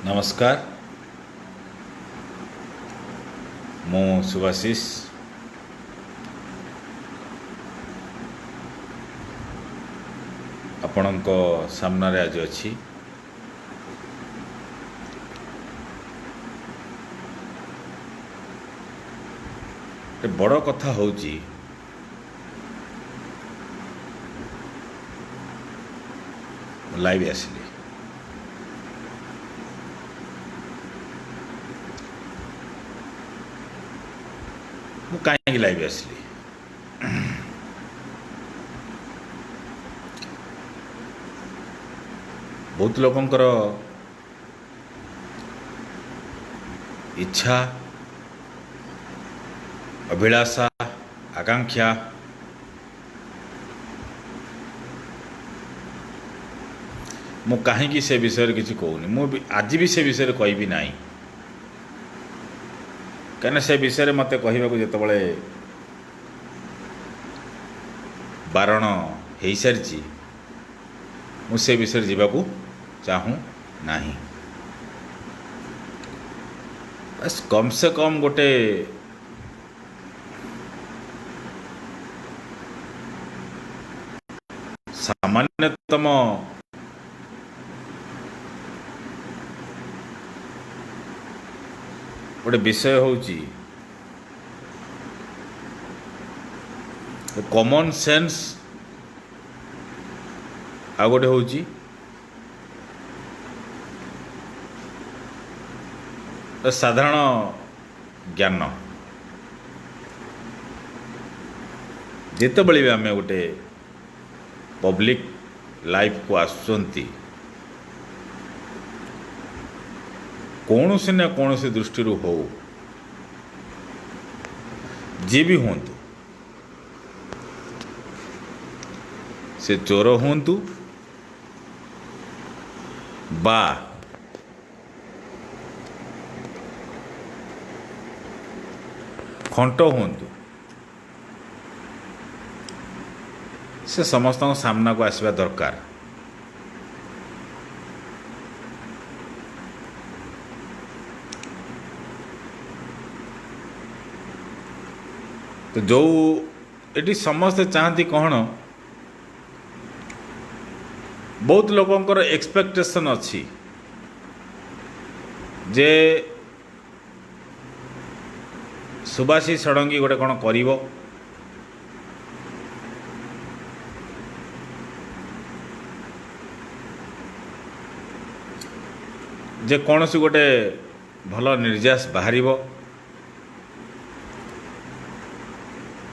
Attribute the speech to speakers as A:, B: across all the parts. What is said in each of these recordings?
A: नमस्कार मु सुभाषिष आपणक सामने आज अच्छी बड़ कथा हूँ लाइव आसिली मु कहीं लाइव आसिली बहुत लोकंकर इच्छा अभिलाषा आकांक्षा मु कहीं से विषय किसी कहूनी मु आज भी से विषय कहबी ना कहीं से विषय मत कहवाक जिते बारण हो सारी मुझे विषय जावाक चाहूँ ना बस कम से कम गोटे सामान्यतम गोटे विषय होची कॉमन सेंस आ गोटे होची साधारण ज्ञान जितेबले भी आम गोटे पब्लिक लाइफ को आसुंती कौन से न कौन से दृष्टि हो जी भी हूँ से चोर हूँ बा खंट हूँ से समस्त सामना को आसवा दरकार तो जो ये समस्ते चाहती कौन बहुत लोकंकर एक्सपेक्टेशन अच्छी जे सुभाषिष षडंगी गोटे कौन करिवो जे कौन सी गोटे भल निर्यास बाहर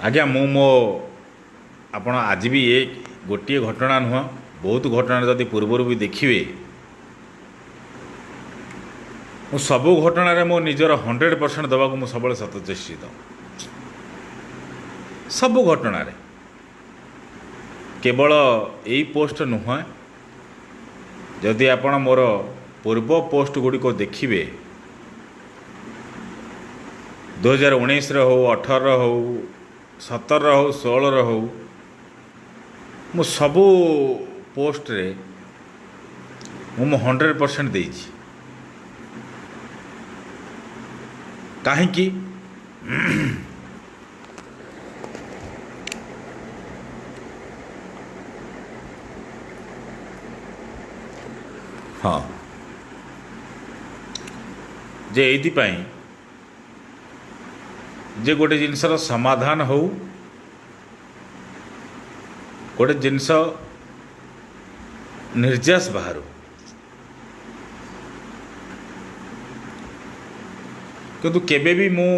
A: आज्ञा मु मो आपण आज भी ये गोटे घटना नुह बहुत घटना जदि पूर्वर भी देखिए मु सबू घटन मो निजर 100% देवाक मु सब सतचेष्टित सबू घटन केवल यही पोस्ट नुह जदि आपण मोर पूर्व पोस्ट गुड़िक देखिए 2019 हो 18 हो 17 हो 16 हो मु सबू पोस्ट रे मु 100% देछि कहीं हाँ जे एइथिपाई जे गोटे जिनसर समाधान हो गोटे जिनस निर्यास बाहर किंतु केबे भी मु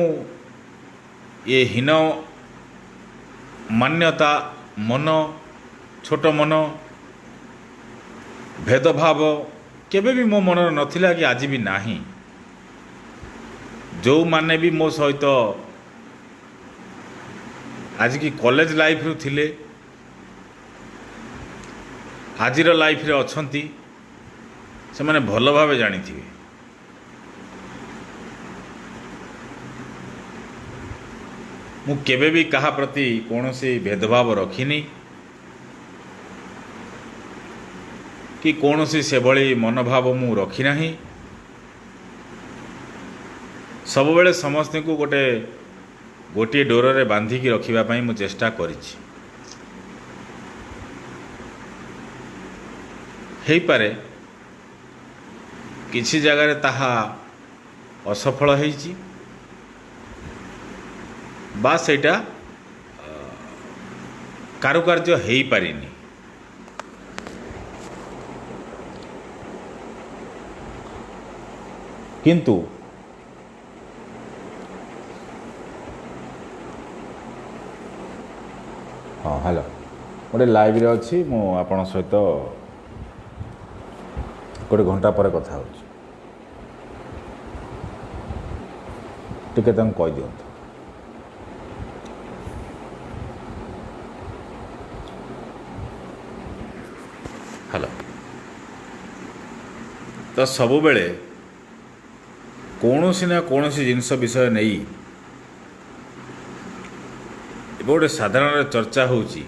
A: ये हीन मान्यता मन छोट मन भेदभाव केबे भी मो मन नथिला कि आज भी नाही जो माने भी मो सहित आज की कॉलेज लाइफ रु थिले आजिर लाइफ रे अछंती से माने भल भावे जानी थी मु केबे भी कहा प्रति कौन सी भेदभाव रखिनी कि कौन सी से भली मनोभाव मु रखी नहीं ସବୁବେଳେ ସମସ୍ତଙ୍କୁ ଗୋଟିଏ ଡୋରରେ ବାନ୍ଧିକି ରଖିବା ପାଇଁ ମୁଁ ଚେଷ୍ଟା କରିଛି। ହେଇପାରେ କିଛି ଜାଗାରେ ତାହା ଅସଫଳ ହେଇଛି ବା ସେଇଟା କାରୁକାର୍ଯ୍ୟ ହେଇପାରିନି। କିନ୍ତୁ ହଁ ହ୍ୟାଲୋ, ଗୋଟେ ଲାଇଭରେ ଅଛି, ମୁଁ ଆପଣଙ୍କ ସହିତ ଗୋଟେ ଘଣ୍ଟା ପରେ କଥା ହେଉଛି। ଟିକେ ତାଙ୍କୁ କହିଦିଅନ୍ତୁ। ହ୍ୟାଲୋ। ତ ସବୁବେଳେ କୌଣସି ନା କୌଣସି ଜିନିଷ ବିଷୟ ନେଇ ଏବେ ଗୋଟେ ସାଧାରଣ ଚର୍ଚ୍ଚା ହେଉଛି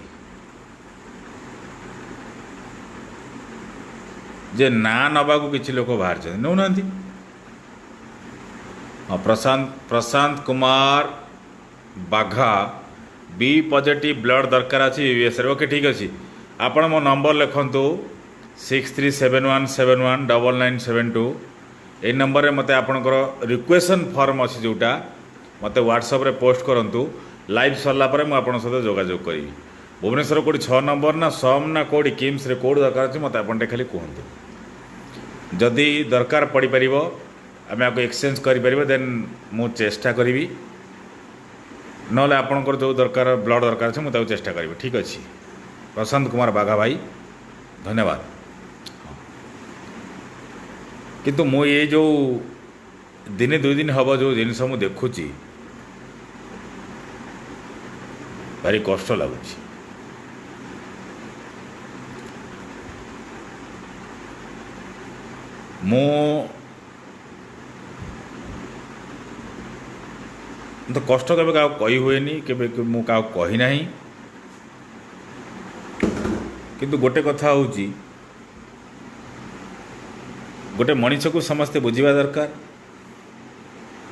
A: ଯେ ନାଁ ନେବାକୁ କିଛି ଲୋକ ବାହାରିଛନ୍ତି, ନେଉନାହାନ୍ତି। ହଁ, ପ୍ରଶାନ୍ତ କୁମାର ବାଘା ବି ପଜିଟିଭ୍ ବ୍ଲଡ଼ ଦରକାର ଅଛି ୟୁଏସ୍ରେ। ଓକେ, ଠିକ୍ ଅଛି। ଆପଣ ମୋ ନମ୍ବର ଲେଖନ୍ତୁ 6371719972। ଏଇ ନମ୍ବରରେ ମୋତେ ଆପଣଙ୍କର ରିକ୍ୱେସନ୍ ଫର୍ମ ଅଛି ଯେଉଁଟା ମୋତେ ହ୍ୱାଟ୍ସଆପ୍ରେ ପୋଷ୍ଟ କରନ୍ତୁ। ଲାଇଭ୍ ସରିଲା ପରେ ମୁଁ ଆପଣଙ୍କ ସହିତ ଯୋଗାଯୋଗ କରିବି। ଭୁବନେଶ୍ୱର କେଉଁଠି 6 ନମ୍ବର ନା ସମ୍ ନା କେଉଁଠି କିମ୍ସରେ କେଉଁଠି ଦରକାର ଅଛି ମୋତେ ଆପଣ ଟିକେ ଖାଲି କୁହନ୍ତୁ। ଯଦି ଦରକାର ପଡ଼ିପାରିବ ଆମେ ଆକୁ ଏକ୍ସଚେଞ୍ଜ କରିପାରିବ, ଦେନ୍ ମୁଁ ଚେଷ୍ଟା କରିବି। ନହେଲେ ଆପଣଙ୍କର ଯେଉଁ ଦରକାର ବ୍ଲଡ଼ ଦରକାର ଅଛି ମୁଁ ତାକୁ ଚେଷ୍ଟା କରିବି। ଠିକ୍ ଅଛି। ପ୍ରଶାନ୍ତ କୁମାର ବାଘା ଭାଇ, ଧନ୍ୟବାଦ। କିନ୍ତୁ ମୁଁ ଏ ଯେଉଁ ଦିନେ 2 ଦିନ ହେବ ଯେଉଁ ଜିନିଷ ମୁଁ ଦେଖୁଛି ଭାରି କଷ୍ଟ ଲାଗୁଛି। ତ କଷ୍ଟ କେବେ କାହାକୁ କହି ହୁଏନି, କେବେ ମୁଁ କାହାକୁ କହି ନାହିଁ। କିନ୍ତୁ ଗୋଟେ କଥା ହେଉଛି, ଗୋଟେ ମଣିଷକୁ ସମସ୍ତେ ବୁଝିବା ଦରକାର।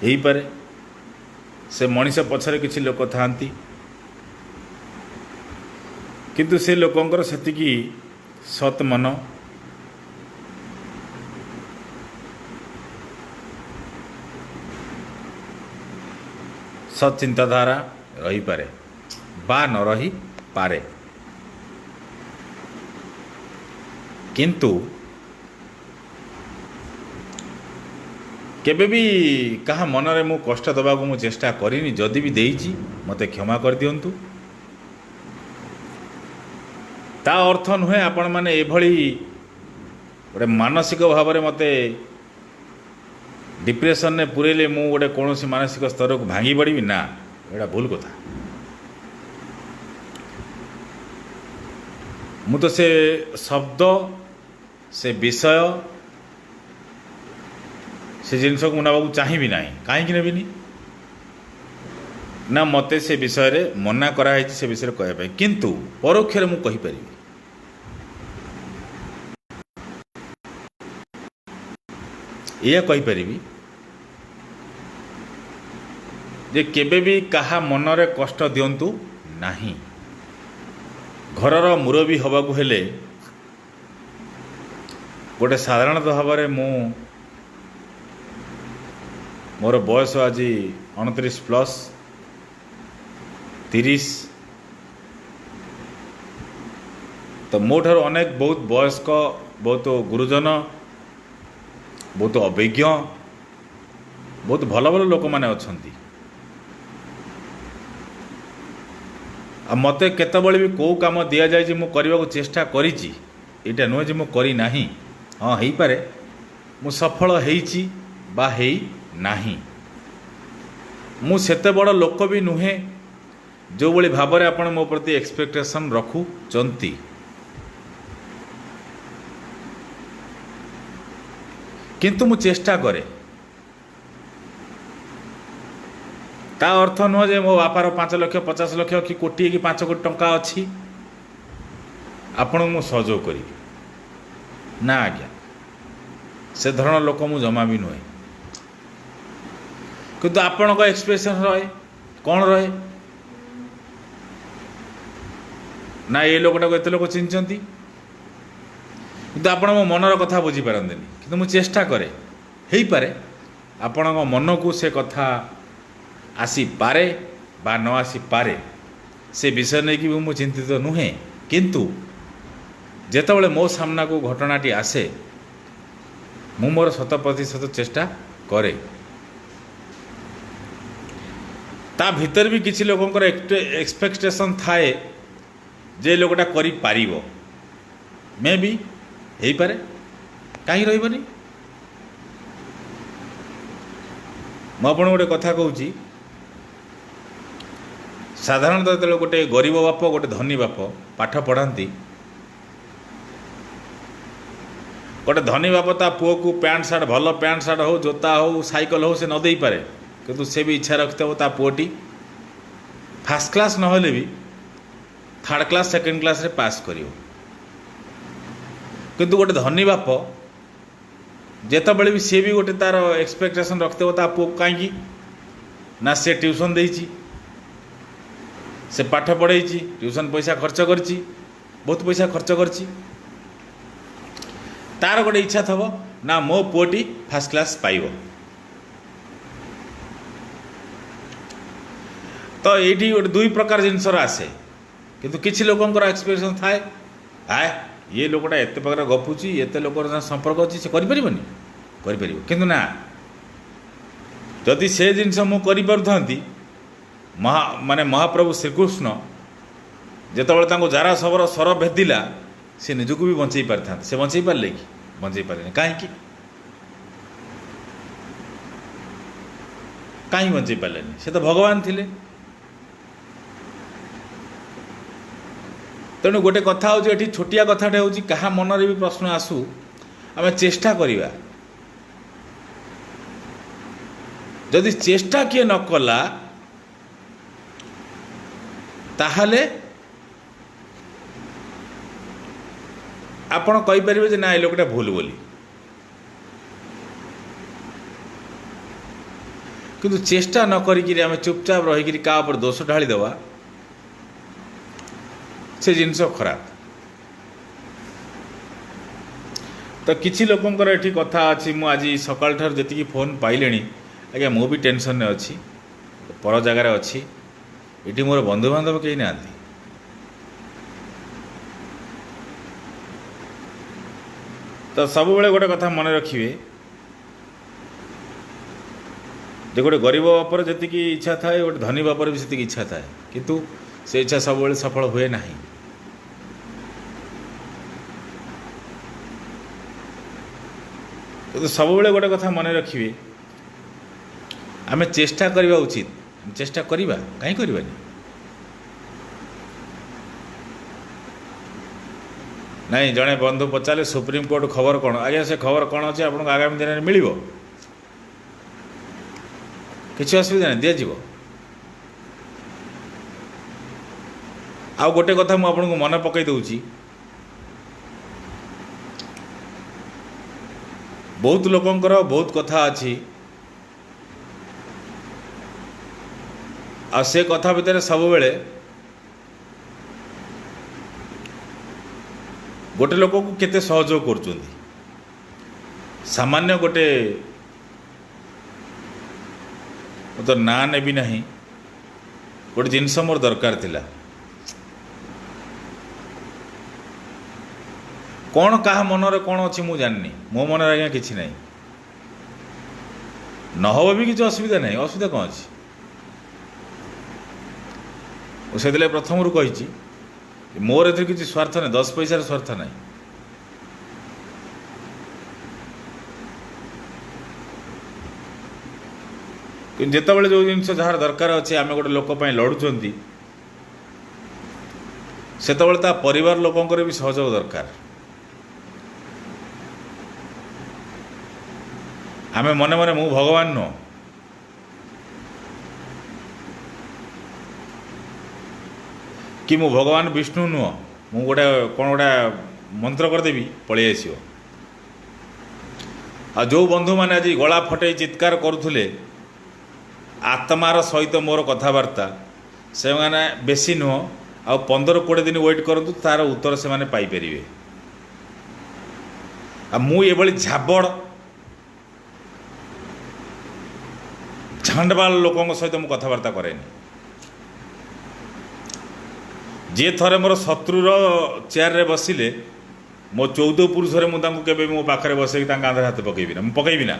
A: ହେଇପାରେ ସେ ମଣିଷ ପଛରେ କିଛି ଲୋକ ଥାଆନ୍ତି, କିନ୍ତୁ ସେ ଲୋକଙ୍କର ସେତିକି ସତ୍ ମନ, ସତ୍ ଚିନ୍ତାଧାରା ରହିପାରେ ବା ନ ରହିପାରେ। କିନ୍ତୁ କେବେ ବି କାହା ମନରେ ମୁଁ କଷ୍ଟ ଦେବାକୁ ମୁଁ ଚେଷ୍ଟା କରିନି। ଯଦି ବି ଦେଇଛି ମୋତେ କ୍ଷମା କରିଦିଅନ୍ତୁ। ତା ଅର୍ଥ ନୁହେଁ ଆପଣମାନେ ଏଭଳି ଗୋଟେ ମାନସିକ ଭାବରେ ମୋତେ ଡିପ୍ରେସନରେ ପୁରେଇଲେ ମୁଁ ଗୋଟେ କୌଣସି ମାନସିକ ସ୍ତରକୁ ଭାଙ୍ଗି ପଡ଼ିବି, ନା, ଏଇଟା ଭୁଲ କଥା। ମୁଁ ତ ସେ ଶବ୍ଦ, ସେ ବିଷୟ, ସେ ଜିନିଷକୁ ମୁଁ ନେବାକୁ ଚାହିଁବି ନାହିଁ। କାହିଁକି ନେବିନି? ନା ମୋତେ ସେ ବିଷୟରେ ମନା କରାହେଇଛି ସେ ବିଷୟରେ କହିବା ପାଇଁ। କିନ୍ତୁ ପରୋକ୍ଷରେ ମୁଁ କହିପାରିବି, ଏଇଆ କହିପାରିବି ଯେ କେବେ ବି କାହା ମନରେ କଷ୍ଟ ଦିଅନ୍ତୁ ନାହିଁ। ଘରର ମୁରବୀ ହେବାକୁ ହେଲେ ଗୋଟେ ସାଧାରଣତଃ ଭାବରେ ମୋର ବୟସ ଆଜି 29 ପ୍ଲସ୍ 30। ତ ମୋ ଠାରୁ ଅନେକ ବହୁତ ବୟସ୍କ, ବହୁତ ଗୁରୁଜନ, ବହୁତ ଅଭିଜ୍ଞ, ବହୁତ ଭଲ ଭଲ ଲୋକମାନେ ଅଛନ୍ତି। ଆଉ ମୋତେ କେତେବେଳେ ବି କେଉଁ କାମ ଦିଆଯାଇଛି ମୁଁ କରିବାକୁ ଚେଷ୍ଟା କରିଛି, ଏଇଟା ନୁହେଁ ଯେ ମୁଁ କରିନାହିଁ। ହଁ, ହେଇପାରେ ମୁଁ ସଫଳ ହେଇଛି ବା ହେଇ ନାହିଁ। ମୁଁ ସେତେ ବଡ଼ ଲୋକ ବି ନୁହେଁ ଯେଉଁଭଳି ଭାବରେ ଆପଣ ମୋ ପ୍ରତି ଏକ୍ସପେକ୍ଟେସନ୍ ରଖୁଛନ୍ତି। କିନ୍ତୁ ମୁଁ ଚେଷ୍ଟା କରେ। ତା ଅର୍ଥ ନୁହେଁ ଯେ ମୋ ବାପାର 5 ଲକ୍ଷ 50 ଲକ୍ଷ କି କୋଟିଏ କି 5 କୋଟି ଟଙ୍କା ଅଛି ଆପଣଙ୍କୁ ମୁଁ ସହଯୋଗ କରିବି, ନା ଆଜ୍ଞା, ସେ ଧରଣ ଲୋକ ମୁଁ ଜମା ବି ନୁହେଁ। किंतु आपणक एक्सप्रेशन रहे कौन रहे ना ये लोकटा को एत लोक चिन्हती किंतु आपण मो मनर कथा बुझीपारती किंतु मु चेष्टा करे हो पारे आपण मन को से कथा आसीपे बा न आसीपे से विषय नहीं कि मु चिंतित नुहे किंतु जेतेबेले मो सामना को घटनाटी आसे मु मोर 100% चेष्टा करे ता भीतर भी किसी लोकंकर एक्सपेक्टेशन थाए जे लोकटा करि पारिबो मे भी हो पारे कहीं रही मु आपन गोटे कथा कहूँ साधारणतः जो गोटे गरीब बाप गोटे धनी बाप पाठ पढ़ाती गोटे धनी बाप ता पुओ को पैंट सार्ट भल पैंट सार्ट हो जोता हो साइकल हो से न दे पारे किंतु से भी इच्छा रखते हो ता पुओटी फास्ट क्लास न होले भी थर्ड क्लास सेकेंड क्लास रे पास करियो किंतु गोटे धनी बाप जेतेबेले भी सी भी गोटे तार एक्सपेक्टेशन रखते हो ता पुओ कहीं ना से ट्यूशन देइछि से पाठ पढ़े ट्यूशन पैसा खर्च करछि बहुत पैसा खर्च करछि तार गोटे इच्छा थब ना मो पुओटी फास्ट क्लास पाइब तो ये गोटे दुई प्रकार जिनसर आसे किंतु किसी लोकंकर एक्सपेक्टेशन थाए आए ये लोकटा एत प्रकार गपुची एत लोक संपर्क अच्छी से करें किंतु ना जदि से जिनस मु करि माने महाप्रभु श्रीकृष्ण जितेबाला जारा सबर सर भेदिला से निजक भी बंचई पारि था से बंचई पारे कि बंचई पारे कहीं कहीं बंचई पारे से तो भगवान थिले तेणु गोटे कथा हूँ ये छोटिया कथाटे हूँ क्या मनरे भी प्रश्न आसू आम चेष्टा करवा जदि चेष्टा किए न कला ताहले आपण कहींपारे जे ना ये लोकटा भूल बोली किंतु चेष्टा न करी आम चुपचाप रहीकि क्या ऊपर दोष ढाली देवा से जिनस खराब तो किसी लोकंकर एठी कथा अच्छी मु आज सकाल ठार जी फोन पाइले आज्ञा मु भी टेंशन में अच्छी पर जगार अच्छी ये मोर बंधु बांधव कहीं ना तो सब बेले गोटे कथा मन रखिए जे गोटे गरीब बापर जी इच्छा थाए गोटे धनी बापर भी से इच्छा थाए किंतु से इच्छा सब बेले सफल हुए ना तो सब बेले गोटे कथा मन रखिए आम चेष्टा करवा उचित चेष्टा करवा कहीं करवानी नहीं जड़े बंधु पचारे सुप्रीम कोर्ट खबर कौन आज्ञा से खबर कौन अच्छे आपको आगामी दिन में मिल किसी असुविधा नहीं दिज्व आउ गोटे कथा मुझे मन पकई दूची बहुत लोकंकर बहुत कथा अच्छी आ से कथा भितर सब बेले गोटे लोक को केते सहयोग कर सामान्य गोटे तो ना ने भी नहीं गोटे जिनस मोर दरकार थिला कौन कहा मनरे कौन अच्छी मु जाननी मो मन आज्ञा किसी ना नहब भी किसी असुविधा नहीं असुविधा कौन अच्छी से प्रथम रू कही मोर ए किसी स्वार्थ नहीं 10 पैसार स्वार्थ नहीं कि जितेबाला जो जिन जार दरकार अच्छे आम गोटे लोक लड़ुंट से परिवार लोकंर भी सहयोग दरकार आम मने मने मु भगवान नुह कि मु भगवान विष्णु नुह मु गोटे कौन गोटे मंत्र करदेवी पलि आस जो बंधु मैंने आज गला फटे चित्कार करुले आत्मार सहित मोर कथबार्ता से मैंने बेसी नुह आ 15-20 दिन वेट करूँ तार उत्तर से मैंने पाइपर मुझे झाबड़ झांडवाल लोकों सहित मुझे कथबार्ता कैनि जी थे मोर शत्रुर चेयर रे बसिले मो 14 पुरुष मुझे मो पाखे बसैक कांधे हाथ पकईबी ना पकईबी ना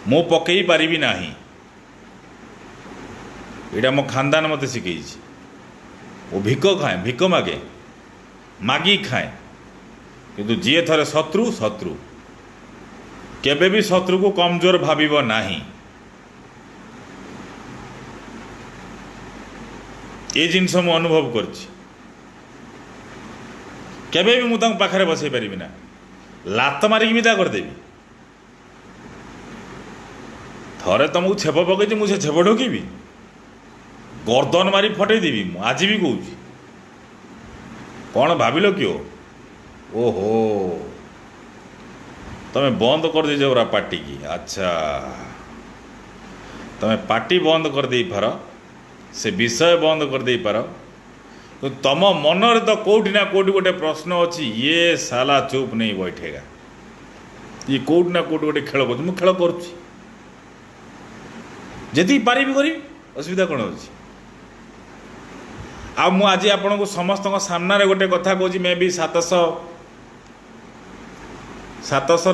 A: मु पकई पारिबी नाही एटा मो खानदान मत शिखई वो भिक खाए भिक मागे मागी खाए किंतु जी थे शत्रु शत्रु केबे भी शत्रु को कमजोर भाविब नाही ये जिनस मु अनुभव करछि केबे भी मुझे पाखे बसई पारिबी ना लात मारिक विदा करदेवी थरे तुमको छेप पकई मुझे छेप ढोकी गर्दन मारी फटेदेवी आज भी कौच कौन भाविल कि ओहो तुम्हें बंद कर दे पूरा पार्टी की अच्छा तुम्हें पार्टी बंद कर दे पार से विषय बंद कर दे पार तो तुम मन तो कौटी ना कौटी गोटे प्रश्न अच्छी ये साला चुप नहीं बैठेगा ये कौटी ना कौटी गोटे खेल कर खेल करुच्ची जी पारि करी असुविधा कौन अच्छी आज आपण को समस्त सामने गोटे कथा कहूँ मे भी 700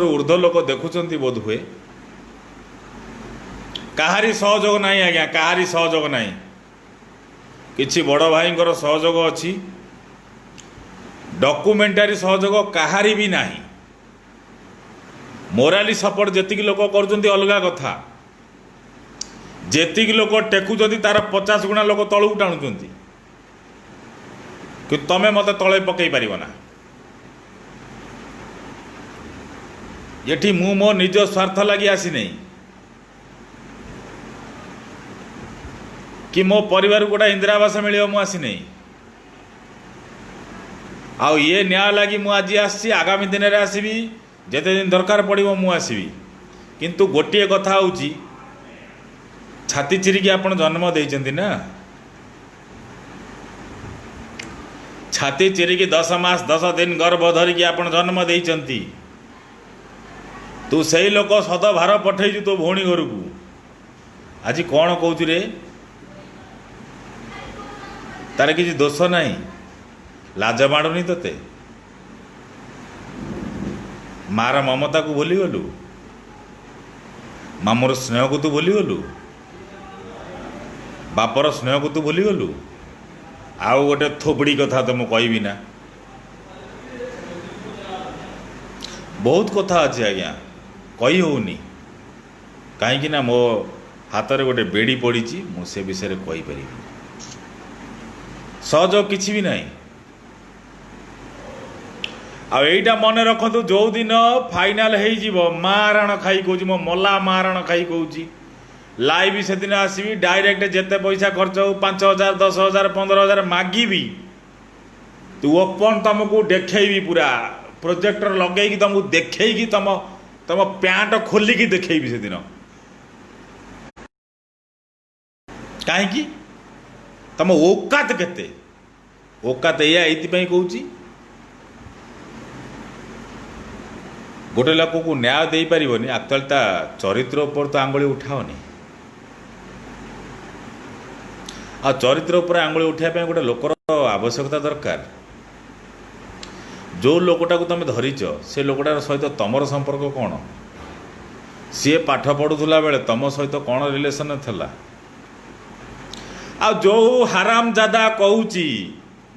A: ऊर्ध्व लोक देखुंत बोध हुए कहारी सहयोग नहीं आज्ञा कहारी सहयोग नहीं किछि बड़ भाई सहयोग अच्छी डॉक्यूमेंटारी सहयोग कहारी भी नहीं मोराली सपोर्ट जेतिक लोक कर अलग कथा जेतिक लोक टेकुचंती तार 50 गुणा लोक तलू टाणुचंती कि तमें मत तले पकई पार ना ये मु मो निज स्वार्थ लगी आसी नहीं कि मो परिवार गोटा इंदिरा आवास मिले मु आसी नहीं आ ये न्याय लगी मु आज आसी आगामी दिन में आसबि जेते दिन दरकार पड़ो मु आसबि किंतु गोटे कथा होची छाती चिरिकी आपण जन्म देइचंती ना छाती चिरिकी 10 मास 10 दिन गर्भ धरिकी आपण जन्म देइचंती तू सही लोक सद भार पठेइछु तो भौणी घर को आज कौन कहूँ रे तार किसी दोष नहीं लाज माड़ुनी तोते मार ममता को भूली गलु मामूर स्नेह को तू भूली गलु बापर स्नेह को तू भूली गलु आउ गोटे थोपड़ी कथा तो मुझे कहबी ना बहुत कथा अच्छे आज्ञा कही होनी कहीं ना मो हाथ में गोटे बेड़ी पड़ी मुझे विषय कहीपर सहयोग किसी भी नहीं आईटा मन रखु जो दिन फाइनाल हो मारण खाई कौच मो मला मारण खाई कौच लाइव से दिन आसबि डायरेक्ट जिते पैसा खर्च हो 5,000 10,000 15,000 मागिबी तू ओपन तुमको देखी पूरा प्रोजेक्टर लगे तुमको देखी तुम तुम पैंट खोलिकी देखी से दिन कहीं तुम औकात केते औकात ये कहूँ गोटे लोक को न्याय दे पारनी एक्चुअली ता चरित्र उपर तो आंगुली उठाओनी आ चरित्र उपर आंगुली उठाइबा गोटे लोकर आवश्यकता दरकार जो लोकटा को तुम धरीच से लोकटार सहित तुमर संपर्क कौन सी पाठ पढ़ुला बेले तुम सहित कौन रिलेशन थला आ जो हरामजादा कहूँ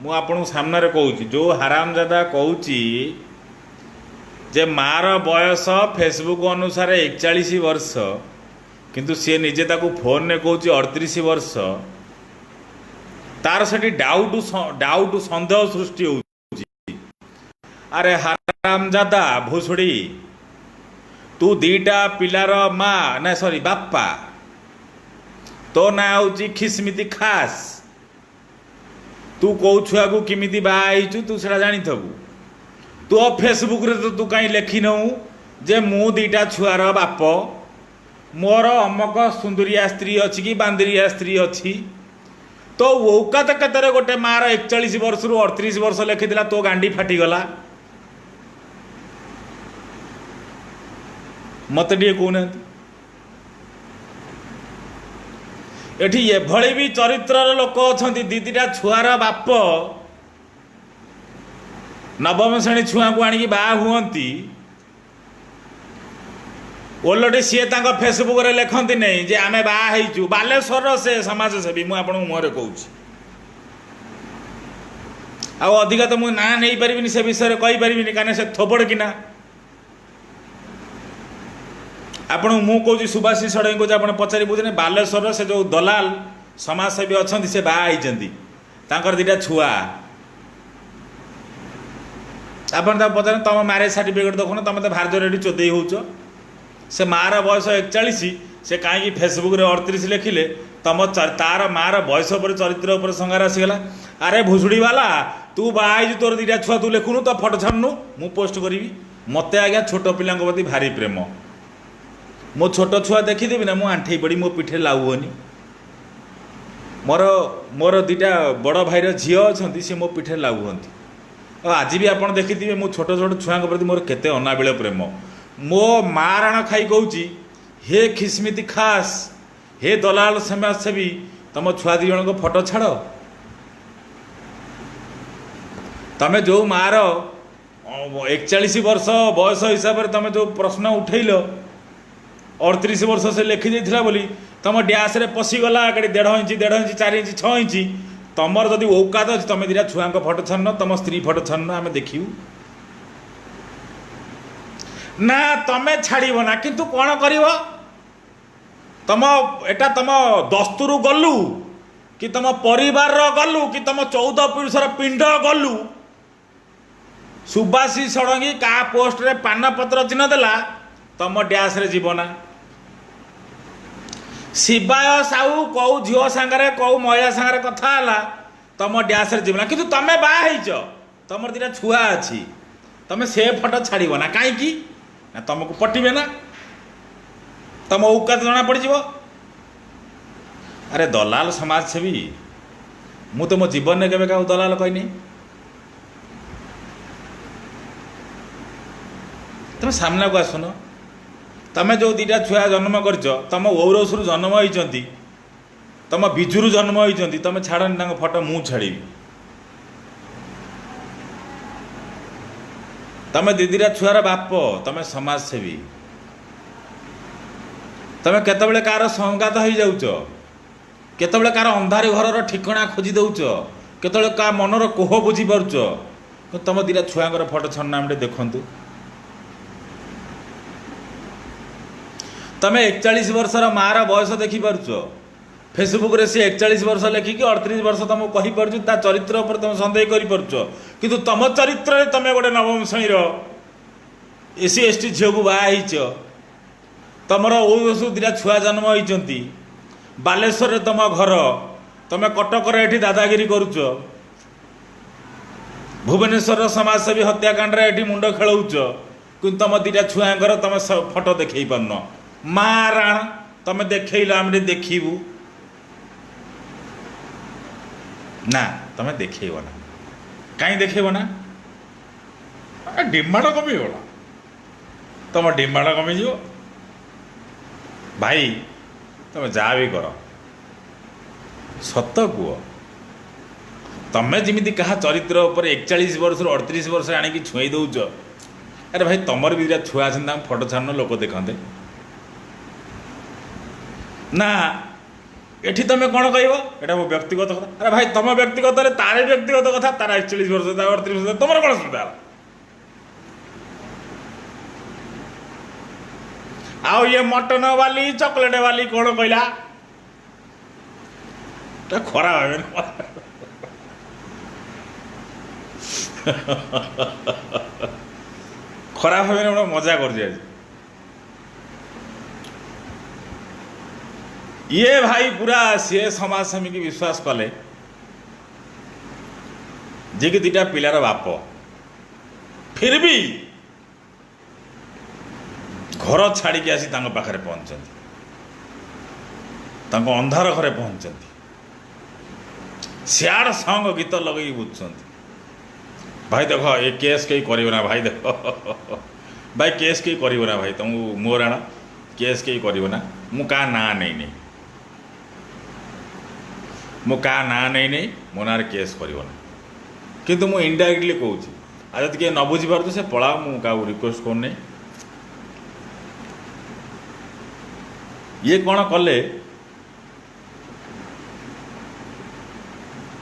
A: मु आपन सामने कहूँ जो हरामजादा कहूँ जे मार बयस फेसबुक अनुसार 41 वर्ष किंतु सी निजे ताकू फोन ने कहूँ 38 वर्ष तार से डाउट सन्देह सृष्टि हो अरे हरामजादा भुसुड़ी तू दीटा पिलार माँ ना सॉरी बापा तो ना हूँ खिसमिति खास तू कौ छुआ को किमिति बाहु तू से जानी थबू तू फेसबुक रे तो तू कहीं लेखि नौ जे मु दीटा छुआर बाप मोर अमक सुंदरिया स्त्री अच्छी कि बांदरिया स्त्री अच्छी तो औकात केतरे गोटे मार 41 वर्ष रु 38 वर्ष लिखिला तो गांडी फाटीगला मत टे कहना एठी एभली भी चरित्रर लोक अच्छा दीदीटा छुआर बाप नवम श्रेणी छुआ को आणिकी बाहा हुअंती ओलटी सी फेसबुक रे लिखती नहीं जे आमे बाहु बालेश्वर से समाजसेवी मुझे आपको मुहर कहूँ अधिका तो मुझे ना नहीं पारि से विषय कहीपरि कहीं से थोपड़ कि आपको मु कहूँ सुभाषी षडंगी को आप पचारि बुझे बालेश्वर से जो दलाल समाजसेवी अच्छा से बाहर दीटा छुआ आप पचार तुम मैरेज सर्टिफिकेट देखुन तुम तो भारत रेडी चोदे हो से मार बयस 41 से कहीं फेसबुक रे 38 लिखिले तुम तार मार बयस पर चरित्र उपर संगार आसीगला अरे भुसुड़ी वाला तू बाहर तोर दीटा छुआ तू लिखुनु तो फटो छाड़नु मु पोस्ट करी मत आज्ञा छोट पिला प्रति भारी प्रेम मो छोट छुआ देखीदेवी ना मु आंठे पड़ी मो पिठे लाउनी मोर मोर दीटा बड़ भाईर झी अच्छा सी मो पिठे लाउंती आज भी आप देखी मो छोट छोट छुआ प्रति मोर केते अनाबिल प्रेम मो मारण खाई कहूँ हे खिस्मिति खास हे दलाल समाजसेवी तुम छुआ दी जन को फटो छाड़ तमें जो मार 41 वर्ष बयस हिसाब से तुम जो प्रश्न उठेल 38 वर्ष से लिखी देथिला बोली तुम डैश रे पशिगला 1.5 इंच 1.5 इंच 4 इंच 6 इंच तुमर जदि औकात अच्छी तुम दीटा छुआ फटो छाड़न तुम स्त्री फटो छाड़न आम देखू ना तमें छाड़ब ना किंतु कौन कर तुम एटा तुम दस्तुरु गलु कि तुम परिवार गलु कि तुम 14 पुरुषर पिंड गलु सुभाषी षडंगी का पोस्ट रे पानपत्र चिन्ह देला तुम डैश रे जीवना शिवाय साहू कौ झील सांगे कौ महिला सांगे कथा है तुम डैश रे जीवना किंतु तुम बाहर तुम दीटा छुआ अच्छी तुम से फटो छाड़ब ना कहीं ना तुमको पटिबे ना तुम औकात जना पड़ जाव अरे दलाल समाजसेवी मु तो मो जीवन में केवे क्या दलाल कहनी तुम सामना को आसुन तुम जो दीटा छुआ जन्म कर तुम औरसरू जन्म होती तुम बिजुरू जन्म होती तुम छाड़नी फटो मु छाड़ी तुम दीदीरा छुआर बाप तुम समाजसेवी तुम केतबेले कार संगात हो जाऊच केतबेले कार अंधार घर ठिकणा खोजी दौच केतबेले का मनर कोह बुझी पारुच तुम दीटा छुआर फटो छाड़ना देखु तुम 41 वर्षर मार बयस देखिपारुच फेसबुक रे से 41 वर्ष लिखिकी 38 वर्ष तुमको कहीपरु ता चरित्र पर तुम सन्देह करूँ किंतु तुम चरित्र तुम गोटे नवम श्रेणीर एससी एसटी झील को बाहर तुमर ओसु दीटा छुआ जन्म होती बालेश्वर तुम घर तुम कटक ये दादागिरी करुच भुवनेश्वर समाजसेवी हत्याकांड ये मुंड खेलौच कि तुम दीटा छुआर तुम फटो देखे पारन माराण तुम देखल आम देखू ना तुम देखेब ना कहीं देखेब ना डिमांड कमिगला तुम डिमांड कमिज भाई तुम जहाँ भी कर सत कह तुम्हें जमी क्या चरित्र उपर 41 वर्ष 38 वर्ष आणिकी छुई दौच अरे भाई तुमर भी दिटा छुआ अच्छे फटो छाड़न लोक देखते ना एठी तुम कौन कह एटा मो व्यक्तिगत कथा अरे भाई तुम व्यक्तिगत तार व्यक्तिगत कथा तार 41 वर्ष 38 वर्ष तुम कौन सुविधा आउ ये मटन वाली चॉकलेट वाली कौन कहला खरा खराब भाव मजा कर ये भाई पूरा सी समाजसेवी की विश्वास कले जे कि दीटा पिलार बाप फिर भी घर छाड़ी आसी पाखे पहुंचती ତାଙ୍କ ଅନ୍ଧାର ଘରେ ପହଞ୍ଚନ୍ତି, ସିଆଡ଼ ସଙ୍ଗ ଗୀତ ଲଗେଇକି ବୁଝୁଛନ୍ତି। ଭାଇ ଦେଖ ଏ କେସ୍ କେହି କରିବ ନା, ଭାଇ ଦେଖ ଭାଇ କେସ୍ କେହି କରିବ ନା, ଭାଇ ତମକୁ ମୋର ଆଣ କେସ୍ କେହି କରିବ ନା। ମୁଁ କାହା ନାଁ ନେଇନି, ମୁଁ କାହା ନାଁ ନେଇନି, ମୋ ନାଁରେ କେସ୍ କରିବ ନା। କିନ୍ତୁ ମୁଁ ଇନଡାଇରେକ୍ଟଲି କହୁଛି, ଆଉ ଯଦି କିଏ ନ ବୁଝିପାରୁଛୁ ସେ ପଳାଅ, ମୁଁ କାହାକୁ ରିକ୍ୱେଷ୍ଟ କରୁନି। ଇଏ କ'ଣ କଲେ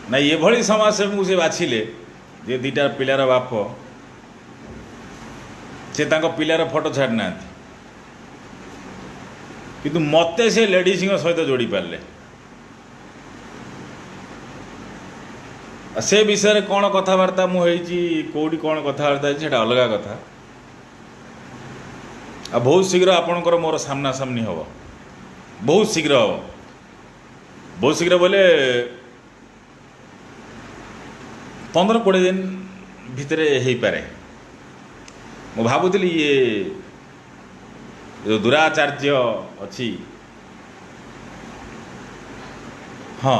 A: ନା, ଏଭଳି ସମାଜସେବୀଙ୍କୁ ସେ ବାଛିଲେ ଯେ ଦୁଇଟା ପିଲାର ବାପ, ସେ ତାଙ୍କ ପିଲାର ଫଟୋ ଛାଡ଼ି ନାହାନ୍ତି, କିନ୍ତୁ ମୋତେ ସେ ଲେଡ଼ିଜ୍ଙ୍କ ସହିତ ଯୋଡ଼ି ପାରିଲେ। ସେ ବିଷୟରେ କ'ଣ କଥାବାର୍ତ୍ତା ମୁଁ ହେଇଛି, କେଉଁଠି କ'ଣ କଥାବାର୍ତ୍ତା ହେଇଛି ସେଇଟା ଅଲଗା କଥା। ଆଉ ବହୁତ ଶୀଘ୍ର ଆପଣଙ୍କର ମୋର ସାମ୍ନାସାମ୍ନି ହେବ, ବହୁତ ଶୀଘ୍ର ହେବ। ବହୁତ ଶୀଘ୍ର ବୋଲେ 15-20 ଦିନ ଭିତରେ ହେଇପାରେ। ମୁଁ ଭାବୁଥିଲି ଇଏ ଯେଉଁ ଦୁରାଚାର୍ଯ୍ୟ ଅଛି, ହଁ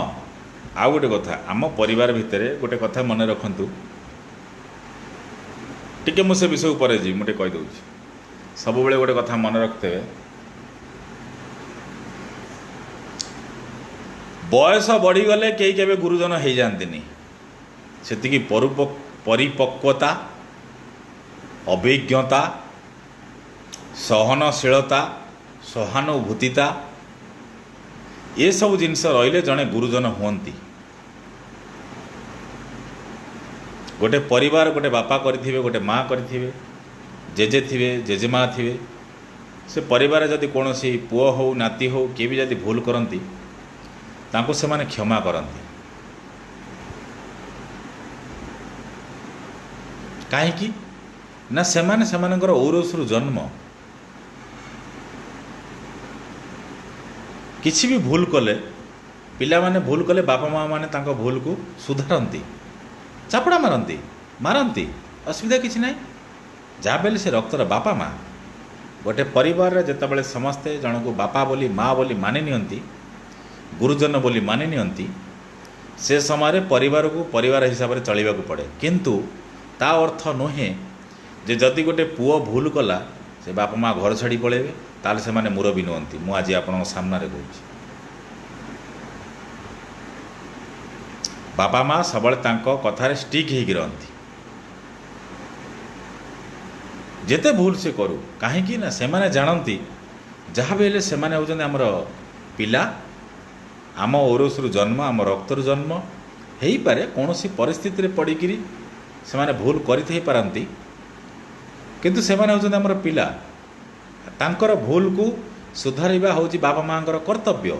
A: ଆଉ ଗୋଟେ କଥା, ଆମ ପରିବାର ଭିତରେ ଗୋଟେ କଥା ମନେ ରଖନ୍ତୁ, ଟିକେ ମୁଁ ସେ ବିଷୟ ଉପରେ ଯିବି, ମୁଁ ଟିକେ କହିଦେଉଛି। ସବୁବେଳେ ଗୋଟେ କଥା ମନେ ରଖିଥିବେ, ବୟସ ବଢ଼ିଗଲେ କେହି କେବେ ଗୁରୁଜନ ହେଇଯାଆନ୍ତିନି। ସେତିକି ପରିପକ୍ୱତା, ଅଭିଜ୍ଞତା, ସହନଶୀଳତା, ସହାନୁଭୂତିତା ଏସବୁ ଜିନିଷ ରହିଲେ ଜଣେ ଗୁରୁଜନ ହୁଅନ୍ତି। ଗୋଟେ ପରିବାର, ଗୋଟେ ବାପା କରିଥିବେ, ଗୋଟେ ମା କରିଥିବେ, ଜେଜେ ଥିବେ, ଜେଜେମା ଥିବେ। ସେ ପରିବାରରେ ଯଦି କୌଣସି ପୁଅ ହେଉ, ନାତି ହେଉ, କିଏ ବି ଯଦି ଭୁଲ କରନ୍ତି ତାଙ୍କୁ ସେମାନେ କ୍ଷମା କରନ୍ତି। କାହିଁକି ନା ସେମାନେ ସେମାନଙ୍କର ଔରସରୁ ଜନ୍ମ। କିଛି ବି ଭୁଲ କଲେ, ପିଲାମାନେ ଭୁଲ କଲେ ବାପା ମା ମାନେ ତାଙ୍କ ଭୁଲକୁ ସୁଧାରନ୍ତି, ଚାପଡ଼ା ମାରନ୍ତି, ଅସୁବିଧା କିଛି ନାହିଁ। ଯାହା ବି ହେଲେ ସେ ରକ୍ତର ବାପା ମା। ଗୋଟେ ପରିବାରରେ ଯେତେବେଳେ ସମସ୍ତେ ଜଣକୁ ବାପା ବୋଲି, ମା ବୋଲି ମାନି ନିଅନ୍ତି, ଗୁରୁଜନ ବୋଲି ମାନି ନିଅନ୍ତି, ସେ ସମୟରେ ପରିବାରକୁ ପରିବାର ହିସାବରେ ଚଳିବାକୁ ପଡ଼େ। କିନ୍ତୁ ତା ଅର୍ଥ ନୁହେଁ ଯେ ଯଦି ଗୋଟେ ପୁଅ ଭୁଲ କଲା ସେ ବାପା ମା ଘର ଛାଡ଼ି ପଳାଇବେ, ତାହେଲେ ସେମାନେ ମୁରବୀ ନୁହନ୍ତି। ମୁଁ ଆଜି ଆପଣଙ୍କ ସାମ୍ନାରେ କହୁଛି, ବାପା ମା ସବୁବେଳେ ତାଙ୍କ କଥାରେ ଷ୍ଟିକ୍ ହେଇକି ରହନ୍ତି, ଯେତେ ଭୁଲ ସେ କରୁ। କାହିଁକି ନା ସେମାନେ ଜାଣନ୍ତି ଯାହା ବି ହେଲେ ସେମାନେ ହେଉଛନ୍ତି ଆମର ପିଲା, ଆମ ଔରସରୁ ଜନ୍ମ, ଆମ ରକ୍ତରୁ ଜନ୍ମ। ହେଇପାରେ କୌଣସି ପରିସ୍ଥିତିରେ ପଡ଼ିକିରି ସେମାନେ ଭୁଲ କରିଥାଇପାରନ୍ତି, କିନ୍ତୁ ସେମାନେ ହେଉଛନ୍ତି ଆମର ପିଲା। ତାଙ୍କର ଭୁଲକୁ ସୁଧାରିବା ହେଉଛି ବାପା ମାଆଙ୍କର କର୍ତ୍ତବ୍ୟ।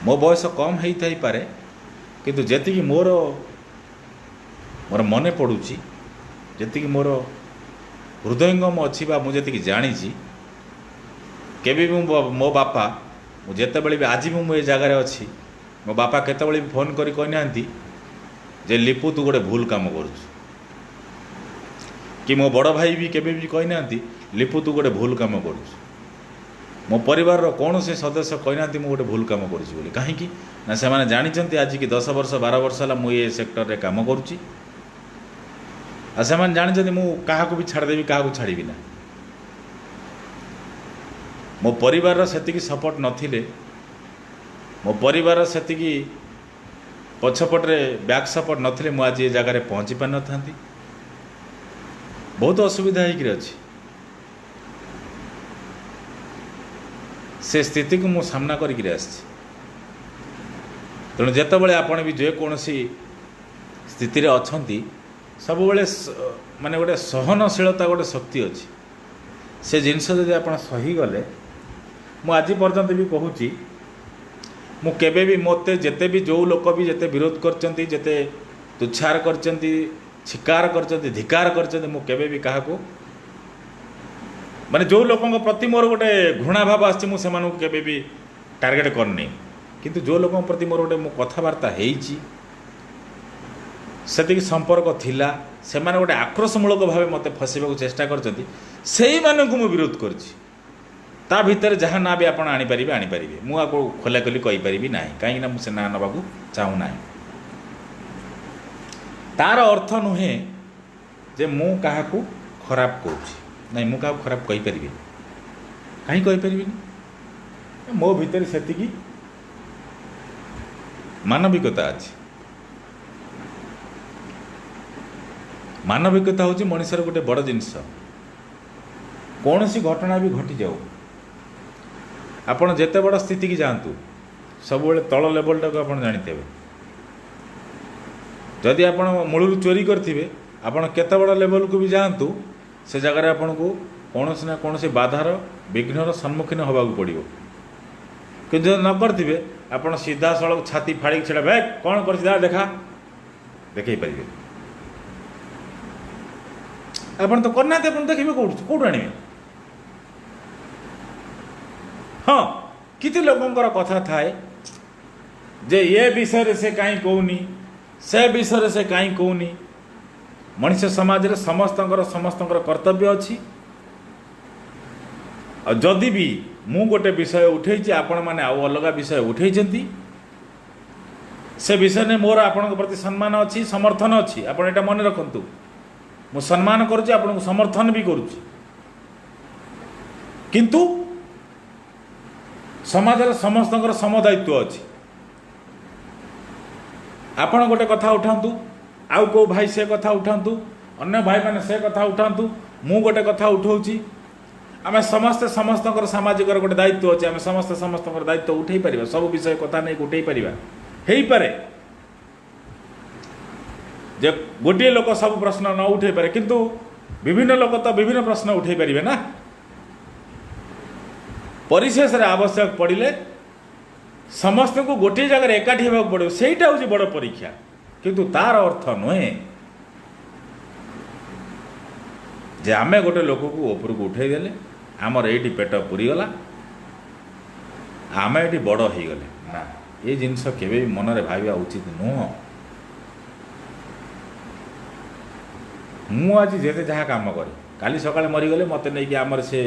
A: ମୋ ବୟସ କମ୍ ହେଇଥାଇପାରେ, କିନ୍ତୁ ଯେତିକି ମୋର ମନେ ପଡ଼ୁଛି, ଯେତିକି ମୋର ହୃଦୟଙ୍ଗମ ଅଛି ବା ମୁଁ ଯେତିକି ଜାଣିଛି, କେବେ ବି ମୋ ବାପା, ମୁଁ ଯେତେବେଳେ ବି ଆଜି ବି ମୁଁ ଏ ଜାଗାରେ ଅଛି, ମୋ ବାପା କେତେବେଳେ ବି ଫୋନ୍ କରି କହିନାହାନ୍ତି ଯେ ଲିପୁ ତୁ ଗୋଟେ ଭୁଲ କାମ କରୁଛୁ, କି ମୋ ବଡ଼ ଭାଇ ବି କେବେ ବି କହିନାହାନ୍ତି ଲିପୁ ତୁ ଗୋଟେ ଭୁଲ କାମ କରୁଛୁ। ମୋ ପରିବାରର କୌଣସି ସଦସ୍ୟ କହିନାହାନ୍ତି ମୁଁ ଗୋଟେ ଭୁଲ କାମ କରୁଛି ବୋଲି। କାହିଁକି ନା ସେମାନେ ଜାଣିଛନ୍ତି ଆଜିକି 10 ବର୍ଷ 12 ବର୍ଷ ହେଲା ମୁଁ ଏ ସେକ୍ଟରରେ କାମ କରୁଛି, ଆଉ ସେମାନେ ଜାଣିଛନ୍ତି ମୁଁ କାହାକୁ ବି ଛାଡ଼ିଦେବି, କାହାକୁ ଛାଡ଼ିବି ନା। ମୋ ପରିବାରର ସେତିକି ସପୋର୍ଟ ନଥିଲେ, ମୋ ପରିବାରର ସେତିକି ପଛପଟରେ ବ୍ୟାକ୍ ସପୋର୍ଟ ନଥିଲେ ମୁଁ ଆଜି ଏ ଜାଗାରେ ପହଞ୍ଚି ପାରିନଥାନ୍ତି। ବହୁତ ଅସୁବିଧା ହେଇକିରି ଅଛି। ସେ ସ୍ଥିତିକୁ ମୁଁ ସାମ୍ନା କରିକିରି ଆସିଛି। ତେଣୁ ଯେତେବେଳେ ଆପଣ ବି ଯେକୌଣସି ସ୍ଥିତିରେ ଅଛନ୍ତି, ସବୁବେଳେ ମାନେ ଗୋଟେ ସହନଶୀଳତା ଗୋଟେ ଶକ୍ତି ଅଛି। ସେ ଜିନିଷ ଯଦି ଆପଣ ସହିଗଲେ, ମୁଁ ଆଜି ପର୍ଯ୍ୟନ୍ତ ବି କହୁଛି, ମୁଁ କେବେ ବି ମୋତେ ଯେତେ ବି ଯେଉଁ ଲୋକ ବି ଯେତେ ବିରୋଧ କରିଛନ୍ତି, ଯେତେ ତୁଚ୍ଛାର କରିଛନ୍ତି, ଛିକାର କରିଛନ୍ତି, ଧିକାର କରିଛନ୍ତି, ମୁଁ କେବେ ବି କାହାକୁ ମାନେ ଯେଉଁ ଲୋକଙ୍କ ପ୍ରତି ମୋର ଗୋଟେ ଘୃଣା ଭାବ ଆସିଛି ମୁଁ ସେମାନଙ୍କୁ କେବେ ବି ଟାର୍ଗେଟ୍ କରିନି। କିନ୍ତୁ ଯେଉଁ ଲୋକଙ୍କ ପ୍ରତି ମୋର ଗୋଟେ ମୁଁ କଥାବାର୍ତ୍ତା ହେଇଛି, ସେତିକି ସମ୍ପର୍କ ଥିଲା, ସେମାନେ ଗୋଟେ ଆକ୍ରୋଶମୂଳକ ଭାବେ ମୋତେ ଫସାଇବାକୁ ଚେଷ୍ଟା କରିଛନ୍ତି, ସେଇମାନଙ୍କୁ ମୁଁ ବିରୋଧ କରିଛି। ତା ଭିତରେ ଯାହା ନାଁ ବି ଆପଣ ଆଣିପାରିବେ। ମୁଁ ଆପଣଙ୍କୁ ଖୋଲାଖୋଲି କହିପାରିବି ନାହିଁ, କାହିଁକିନା ମୁଁ ସେ ନାଁ ନେବାକୁ ଚାହୁଁନାହିଁ। ତାର ଅର୍ଥ ନୁହେଁ ଯେ ମୁଁ କାହାକୁ ଖରାପ କହୁଛି, ନାଇଁ ମୁଁ କାହାକୁ ଖରାପ କହିପାରିବିନି। କାହିଁ କହିପାରିବିନି? ମୋ ଭିତରେ ସେତିକି ମାନବିକତା ଅଛି। ମାନବିକତା ହେଉଛି ମଣିଷର ଗୋଟେ ବଡ଼ ଜିନିଷ। କୌଣସି ଘଟଣା ବି ଘଟିଯାଉ, ଆପଣ ଯେତେ ବଡ଼ ସ୍ଥିତିକି ଯାଆନ୍ତୁ, ସବୁବେଳେ ତଳ ଲେବଲଟାକୁ ଆପଣ ଜାଣିଥିବେ। ଯଦି ଆପଣ ମୂଳରୁ ଚୋରି କରିଥିବେ, ଆପଣ କେତେ ବଡ଼ ଲେବଲକୁ ବି ଯାଆନ୍ତୁ, ସେ ଜାଗାରେ ଆପଣଙ୍କୁ କୌଣସି ନା କୌଣସି ବାଧାର ବିଘ୍ନର ସମ୍ମୁଖୀନ ହେବାକୁ ପଡ଼ିବ। କିନ୍ତୁ ଯଦି ନ କରିଥିବେ, ଆପଣ ସିଧାସଳଖ ଛାତି ଫାଡ଼ିକି ଛିଡ଼ା ଭାଇ କ'ଣ କରିଛି ଦେଖା ଦେଖେଇ ପାରିବେ। ଆପଣ ତ କରିନାହାନ୍ତି, ଆପଣ ଦେଖିବେ କେଉଁଠୁ ଆଣିବେ? ହଁ, କିଛି ଲୋକଙ୍କର କଥା ଥାଏ ଯେ ଏ ବିଷୟରେ ସେ କାହିଁ କହୁନି, ସେ ବିଷୟରେ ସେ କାହିଁ କହୁନି। ମଣିଷ ସମାଜରେ ସମସ୍ତଙ୍କର କର୍ତ୍ତବ୍ୟ ଅଛି। ଆଉ ଯଦି ବି ମୁଁ ଗୋଟେ ବିଷୟ ଉଠେଇଛି, ଆପଣମାନେ ଆଉ ଅଲଗା ବିଷୟ ଉଠେଇଛନ୍ତି, ସେ ବିଷୟ ନେଇ ମୋର ଆପଣଙ୍କ ପ୍ରତି ସମ୍ମାନ ଅଛି, ସମର୍ଥନ ଅଛି। ଆପଣ ଏଇଟା ମନେ ରଖନ୍ତୁ। ମୁଁ ସମ୍ମାନ କରୁଛି, ଆପଣଙ୍କୁ ସମର୍ଥନ ବି କରୁଛି। କିନ୍ତୁ ସମାଜରେ ସମସ୍ତଙ୍କର ସମଦାୟିତ୍ୱ ଅଛି। ଆପଣ ଗୋଟେ କଥା ଉଠାନ୍ତୁ, ଆଉ କେଉଁ ଭାଇ ସେ କଥା ଉଠାନ୍ତୁ, ଅନ୍ୟ ଭାଇମାନେ ସେ କଥା ଉଠାନ୍ତୁ, ମୁଁ ଗୋଟେ କଥା ଉଠାଉଛି। ଆମେ ସମସ୍ତେ ସମସ୍ତଙ୍କର ସାମାଜିକର ଗୋଟେ ଦାୟିତ୍ୱ ଅଛି। ଆମେ ସମସ୍ତଙ୍କର ଦାୟିତ୍ୱ ଉଠାଇ ପାରିବା, ସବୁ ବିଷୟ କଥା ନେଇକି ଉଠାଇ ପାରିବା। ହେଇପାରେ ଯେ ଗୋଟିଏ ଲୋକ ସବୁ ପ୍ରଶ୍ନ ନ ଉଠାଇ ପାରେ, କିନ୍ତୁ ବିଭିନ୍ନ ଲୋକ ତ ବିଭିନ୍ନ ପ୍ରଶ୍ନ ଉଠାଇ ପାରିବେ ନା। ପରିଶେଷରେ ଆବଶ୍ୟକ ପଡ଼ିଲେ ସମସ୍ତଙ୍କୁ ଗୋଟିଏ ଜାଗାରେ ଏକାଠି ହେବାକୁ ପଡ଼ିବ। ସେଇଟା ହେଉଛି ବଡ଼ ପରୀକ୍ଷା। କିନ୍ତୁ ତାର ଅର୍ଥ ନୁହେଁ ଯେ ଆମେ ଗୋଟେ ଲୋକକୁ ଉପରକୁ ଉଠାଇ ଦେଲେ, ଆମର ଏଇଠି ପେଟ ପୁରିଗଲା, ଆମେ ଏଠି ବଡ଼ ହେଇଗଲେ। ନା, ଏ ଜିନିଷ କେବେ ବି ମନରେ ଭାବିବା ଉଚିତ ନୁହଁ। ମୁଁ ଆଜି ଯେତେ ଯାହା କାମ କରେ, କାଲି ସକାଳେ ମରିଗଲେ ମୋତେ ନେଇକି ଆମର ସେ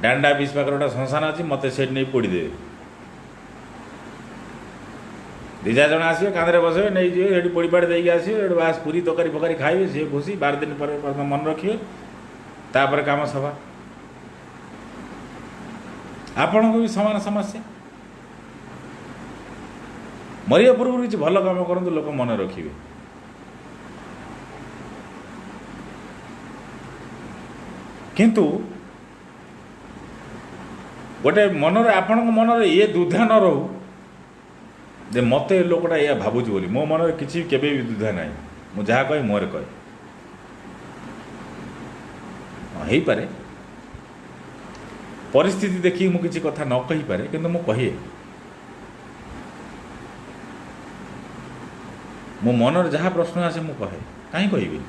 A: ଡାଣ୍ଡା ବିଚ୍ ପାଖରେ ଗୋଟେ ଶ୍ମଶାନ ଅଛି, ମୋତେ ସେଠି ନେଇ ପୋଡ଼ିଦେବେ। ଦୁଇ ଚାରି ଜଣ ଆସିବେ, କାନ୍ଧରେ ବସିବେ, ନେଇଯିବେ, ସେଠି ପୋଡ଼ିପାଡ଼ି ଦେଇକି ଆସିବେ। ସେଠି ବାସ୍ ପୁରୀ ତରକାରୀ ଫକାରୀ ଖାଇବେ, ସିଏ ଖୁସି। 12 ଦିନ ପରେ ମନେ ରଖିବେ, ତାପରେ କାମ ସଭା। ଆପଣଙ୍କୁ ବି ସମାନ ସମସ୍ୟା। ମରିବା ପୂର୍ବରୁ କିଛି ଭଲ କାମ କରନ୍ତୁ, ଲୋକ ମନେ ରଖିବେ। କିନ୍ତୁ ଗୋଟେ ମନରେ, ଆପଣଙ୍କ ମନରେ ଇଏ ଦୁଧା ନ ରହୁ ଯେ ମୋତେ ଏ ଲୋକଟା ଏଇଆ ଭାବୁଛି ବୋଲି। ମୋ ମନରେ କିଛି କେବେ ବି ଦୁଧା ନାହିଁ। ମୁଁ ଯାହା କହେ ମୁହଁରେ କହେ। ହେଇପାରେ ପରିସ୍ଥିତି ଦେଖିକି ମୁଁ କିଛି କଥା ନ କହିପାରେ, କିନ୍ତୁ ମୁଁ କହେ। ମୋ ମନରେ ଯାହା ପ୍ରଶ୍ନ ଆସେ ମୁଁ କହେ, କାହିଁ କହିବି?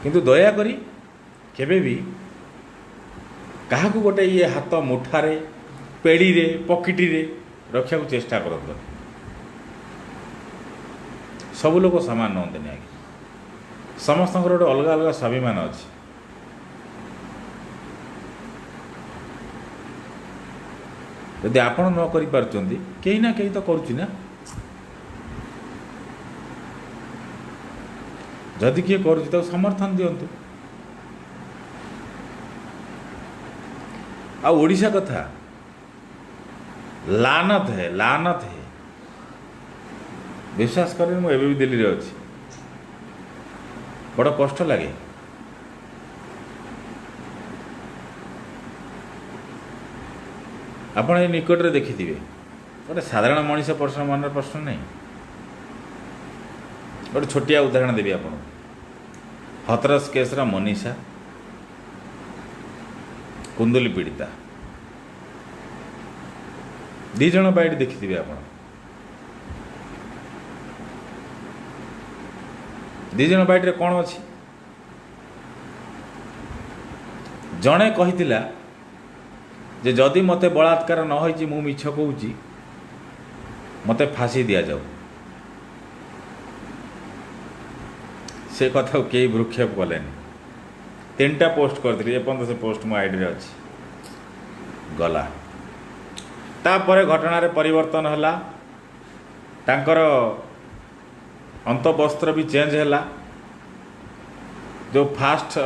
A: କିନ୍ତୁ ଦୟାକରି କେବେ ବି କାହାକୁ ଗୋଟେ ଇଏ ହାତ ମୁଠାରେ, ପେଡ଼ିରେ, ପକେଟରେ ରଖିବାକୁ ଚେଷ୍ଟା କରନ୍ତୁ। ସବୁ ଲୋକ ସମାନ ନୁହନ୍ତିନି ଆଜ୍ଞା। ସମସ୍ତଙ୍କର ଗୋଟେ ଅଲଗା ଅଲଗା ସ୍ୱାଭିମାନ ଅଛି। ଯଦି ଆପଣ ନ କରିପାରୁଛନ୍ତି, କେହି ନା କେହି ତ କରୁଛି ନା। ଯଦି କିଏ କରୁଛି ତାକୁ ସମର୍ଥନ ଦିଅନ୍ତୁ। ଆଉ ଓଡ଼ିଶା କଥା ଲାନତ ହେ। ବିଶ୍ୱାସ କରେନି, ମୁଁ ଏବେ ବି ଦିଲ୍ଲୀରେ ଅଛି। ବଡ଼ କଷ୍ଟ ଲାଗେ। ଆପଣ ଏ ନିକଟରେ ଦେଖିଥିବେ, ଗୋଟେ ସାଧାରଣ ମଣିଷ ମନରେ ପ୍ରଶ୍ନ ନାହିଁ। ଗୋଟେ ଛୋଟିଆ ଉଦାହରଣ ଦେବି ଆପଣଙ୍କୁ। ହଥରସ କେସ୍ର ମନୀଷା, କୁନ୍ଦୁଲି ପୀଡ଼ିତା, 2 ଜଣ ବାଇଟ୍ ଦେଖିଥିବେ ଆପଣ। 2 ଜଣ ବାଇଟ୍ରେ କ'ଣ ଅଛି? ଜଣେ କହିଥିଲା ଯେ ଯଦି ମୋତେ ବଳାତ୍କାର ନ ହୋଇଛି, ମୁଁ ମିଛ କହୁଛି, ମୋତେ ଫାଶୀ ଦିଆଯାଉ। से कथा कई भ्रूक्षेप कलेनि 3टा पोस्ट करथिली एपन से पोस्ट मो आईडी रे अछि गला तापर घटना रे परिवर्तन हला तांकर अंतवस्त्र भी चेंज है जो फास्ट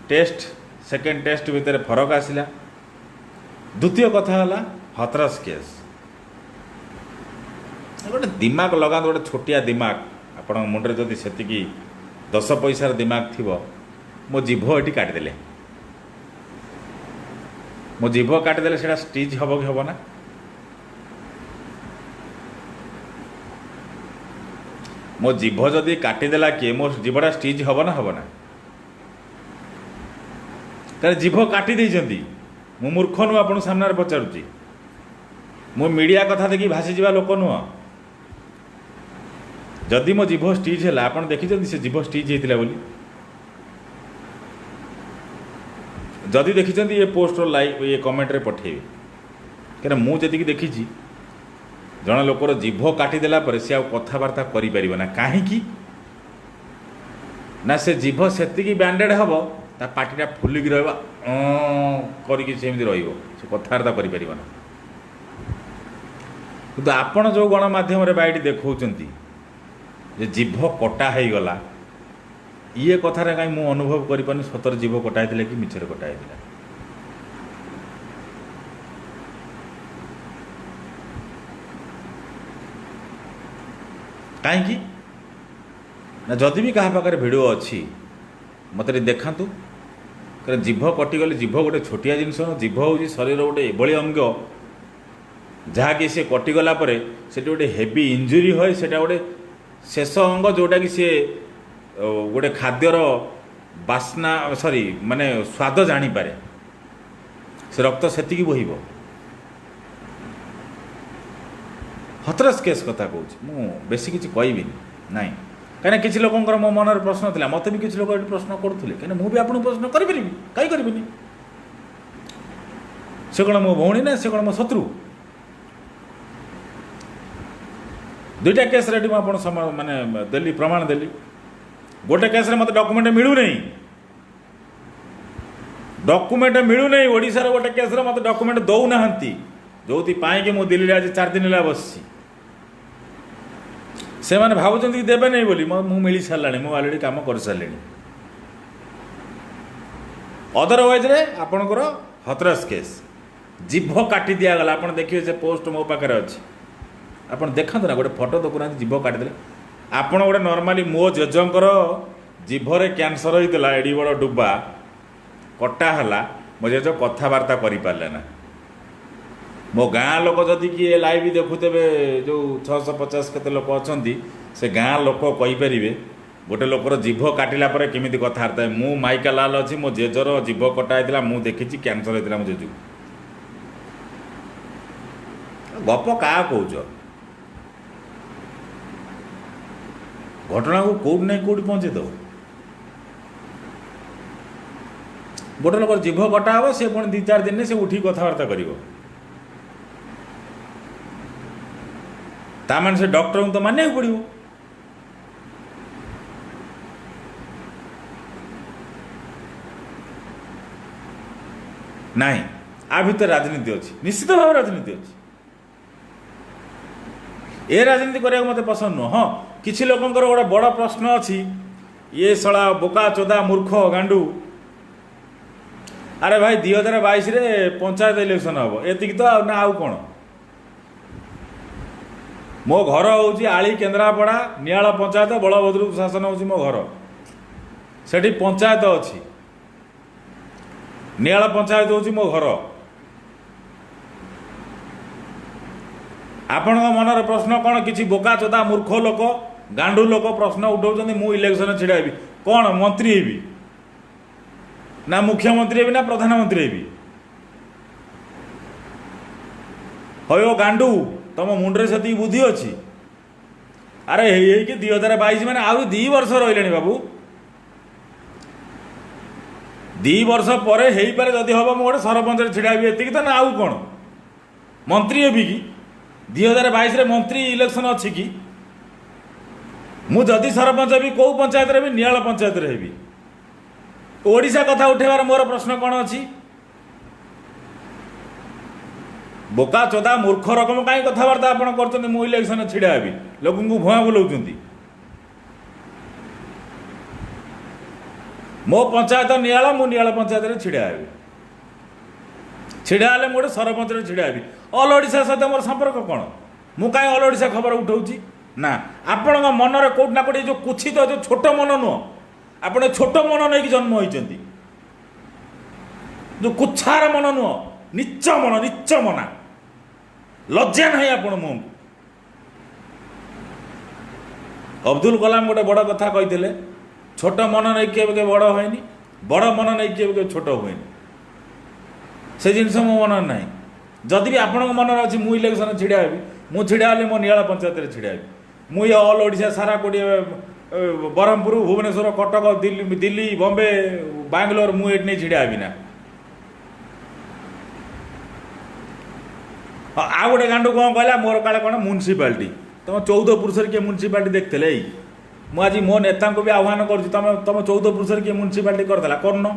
A: टेस्ट सेकेंड टेस्ट भितर फरक आसला द्वितीय कथा है हथरस केस गोटे दिमाग लगा गोटे छोटिया दिमाग आपण मुंडे जदि से 10 पैसार दिमाग थी मो जीभ ये काटिदेले मो जीभ काटिदेले से स्टिच हम कि हम ना मो जीभ जदि काटिदेला किए मो जीभटा स्टिच हम ना हम ना कारण जीभ काटी देइछंती मु मूर्ख नु आपण सामने पचारुची मु मीडिया कथा देखि भासी जीवा लोक नुह जदि मो जीभ स्टिच है आपण देखिछंती से जीभ स्टिच हेतिला बोली जदि देखिछंती ये पोस्ट लाइक ये कमेंट रे पठेबे कारण मु जति देखी जन लोकर जीभ काटिदेला पर से कथबार्ता करें कहीं ना से जीभ से बैंडेड हम ता पार्टीटा फुलिक रहा करके कथबार्ता करें कि आपण जो गणमाध्यम बाइट देखौचंती जे जीभ कटा हो गला ये कथार कहीं मु अनुभव करें सतर जीभ कटा कि मिछरे कटा है कहीं ना जदि भी क्या पाखे भिड अच्छी मत देखा कारण जीभ कटिगले जीभ गोटे छोटिया जिनस जीभ हूँ शरीर गोटे एभली अंग जहाँकि सी कटिगला से गोटे हेवी इंजुरी है सेटा गोटे शेष अंग जोटा कि सी गोटे खाद्यर बास्ना सॉरी माने स्वाद जानीपे से रक्त से बोहिब हथरस केस कथा कहूँ मु बेसी किसी कहबी ना कहीं किसी लोकंर मो मन प्रश्न था मत भी किसी लोग प्रश्न करुले कहीं मुझे आपको प्रश्न करी कहीं करी से कौन मो भौणी ना से कौन मो शत्रु 2टा केस रेडी मुझे माने देली प्रमाण देली गोटे केस मत डॉक्यूमेंट मिलू नहीं डॉक्यूमेंट मिलू नहीं ओडिशार गोटे केस मत डॉक्यूमेंट दौना जो कि मु दिल्ली आज 4 दिन है बसी से मैंने भावुं देवे नहीं बोली मु मिल सारा मु अलरेडी कम कर सारे अदरवाइज रे आपणकर हथरस केस जीभ काटी दिगला आप देखिए से पोस्ट मो पाखे अच्छी आप देखते ना गोटे फोटो देखुना जीभ काटिदे आपड़ गोटे नॉर्मली मो जेजंकर जीभरे कैंसर होता एडी बड़ डुबा कटाला मो जेज कथबार्ता करें ना मो गाँ लोक जदि किए लाइव देखुते जो 650 केते लोक अच्छा से गाँ लोक कहीपर गोटे लोकर जीभ काटिला केमी कथबार्ता है मु माइका लाल अच्छी मो जेजर जीभ कटा होता मु देखी कैंसर होता मो जेजू गप क्या कौच घटना को कौट नहीं कौट पहुँचे दो गोटे लोक जीभ कटा हे से पुणी 2-4 दिन से उठी कथबार्ता कर तामान से डॉक्टर को तो मानने पड़ो नहीं आ भीतर राजनीति अच्छी निश्चित भाव राजनीति अच्छी ए राजनीति करने मत पसंद नुह हाँ किसी लोकंर गोटे बड़ प्रश्न अच्छी ये शला बोका चोदा मूर्ख गांडू अरे भाई 2022 रे पंचायत इलेक्शन हम एति तो ना आउ कौन मो घर हूँ आली केन्द्रापड़ा नियाला पंचायत बलभद्र शासन हूँ मो घर से पंचायत अच्छी नियाला पंचायत हूँ मो घर आपण मनर प्रश्न कौन किसी बोका चोदा मूर्ख लोक गांडू लोक प्रश्न उठाऊँ मु इलेक्शन छिड़ा हेबी कौन मंत्री हेबी ना मुख्यमंत्री हेबी ना प्रधानमंत्री हेबी हो गांडू तुम मुंडे से बुद्धि अच्छी अरे कि 2022 मैंने आउ 2 वर्ष रही बाबू 2 वर्ष पर हो पारे जदि हम गोटे सरपंच छिड़ा एति तो ना आउ कौन मंत्री हेबी कि 2022 रे मंत्री इलेक्शन अच्छी कि ମୁଁ ଯଦି ସରପଞ୍ଚ ବି କେଉଁ ପଞ୍ଚାୟତରେ ବି ନିଆଳ ପଞ୍ଚାୟତରେ ହେବି। ଓଡ଼ିଶା କଥା ଉଠେଇବାର ମୋର ପ୍ରଶ୍ନ କ'ଣ ଅଛି? ବୋକା ଚୋଦା ମୂର୍ଖ ରକମ କାହିଁ କଥାବାର୍ତ୍ତା ଆପଣ କରୁଛନ୍ତି? ମୁଁ ଇଲେକ୍ସନରେ ଛିଡ଼ା ହେବି, ଲୋକଙ୍କୁ ଭୁଆଁ ବୁଲାଉଛନ୍ତି। ମୋ ପଞ୍ଚାୟତ ନିଆଳ, ମୁଁ ନିଆଳ ପଞ୍ଚାୟତରେ ଛିଡ଼ା ହେବି। ଛିଡ଼ା ହେଲେ ମୁଁ ଗୋଟେ ସରପଞ୍ଚରେ ଛିଡ଼ା ହେବି। ଅଲ୍ ଓଡ଼ିଶା ସହିତ ମୋର ସମ୍ପର୍କ କ'ଣ? ମୁଁ କାହିଁ ଅଲ୍ ଓଡ଼ିଶା ଖବର ଉଠାଉଛି? ନା, ଆପଣଙ୍କ ମନରେ କେଉଁଠି ନା କେଉଁଠି ଯେଉଁ କୁଚିତ ଯେଉଁ ଛୋଟ ମନ ନୁହଁ, ଆପଣ ଛୋଟ ମନ ନେଇକି ଜନ୍ମ ହୋଇଛନ୍ତି। ଯେଉଁ କୁଚ୍ଛାର ମନ ନୁହଁ, ନିଚ ମନ, ନିଚ ମନା, ଲଜ୍ଜା ନାହିଁ ଆପଣ ମୁହଁକୁ। ଅବଦୁଲ କଲାମ ଗୋଟେ ବଡ଼ କଥା କହିଥିଲେ, ଛୋଟ ମନ ନେଇକି କେବେ ବଡ଼ ହୁଏନି, ବଡ଼ ମନ ନେଇକି କେବେ ଛୋଟ ହୁଏନି। ସେ ଜିନିଷ ମୋ ମନରେ ନାହିଁ। ଯଦି ବି ଆପଣଙ୍କ ମନରେ ଅଛି ମୁଁ ଇଲେକ୍ସନରେ ଛିଡ଼ା ହେବି, ମୁଁ ଛିଡ଼ା ହେଲେ ମୋ ନିଆଳ ପଞ୍ଚାୟତରେ ଛିଡ଼ା ହେବି। ମୁଁ ଏ ଅଲ୍ ଓଡ଼ିଶା ସାରା କୋଡ଼ିଏ ବ୍ରହ୍ମପୁର, ଭୁବନେଶ୍ୱର, କଟକ, ଦିଲ୍ଲୀ, ବମ୍ବେ, ବାଙ୍ଗଲୋର, ମୁଁ ଏଠି ନେଇ ଛିଡ଼ା ହେବି ନା। ଆଉ ଗୋଟେ ଗାଣ୍ଡୁ କ'ଣ କହିଲା, ମୋର କାଳେ କ'ଣ ମ୍ୟୁନିସିପାଲିଟି, ତୁମ 14 ପୁରୁଷରେ କିଏ ମ୍ୟୁନିସିପାଲିଟି ଦେଖିଥିଲେ? ଏଇ ମୁଁ ଆଜି ମୋ ନେତାଙ୍କୁ ବି ଆହ୍ୱାନ କରୁଛି, ତୁମ 14 ପୁରୁଷରେ କିଏ ମ୍ୟୁନିସିପାଲିଟି କରିଦେଲା? କରୁନ।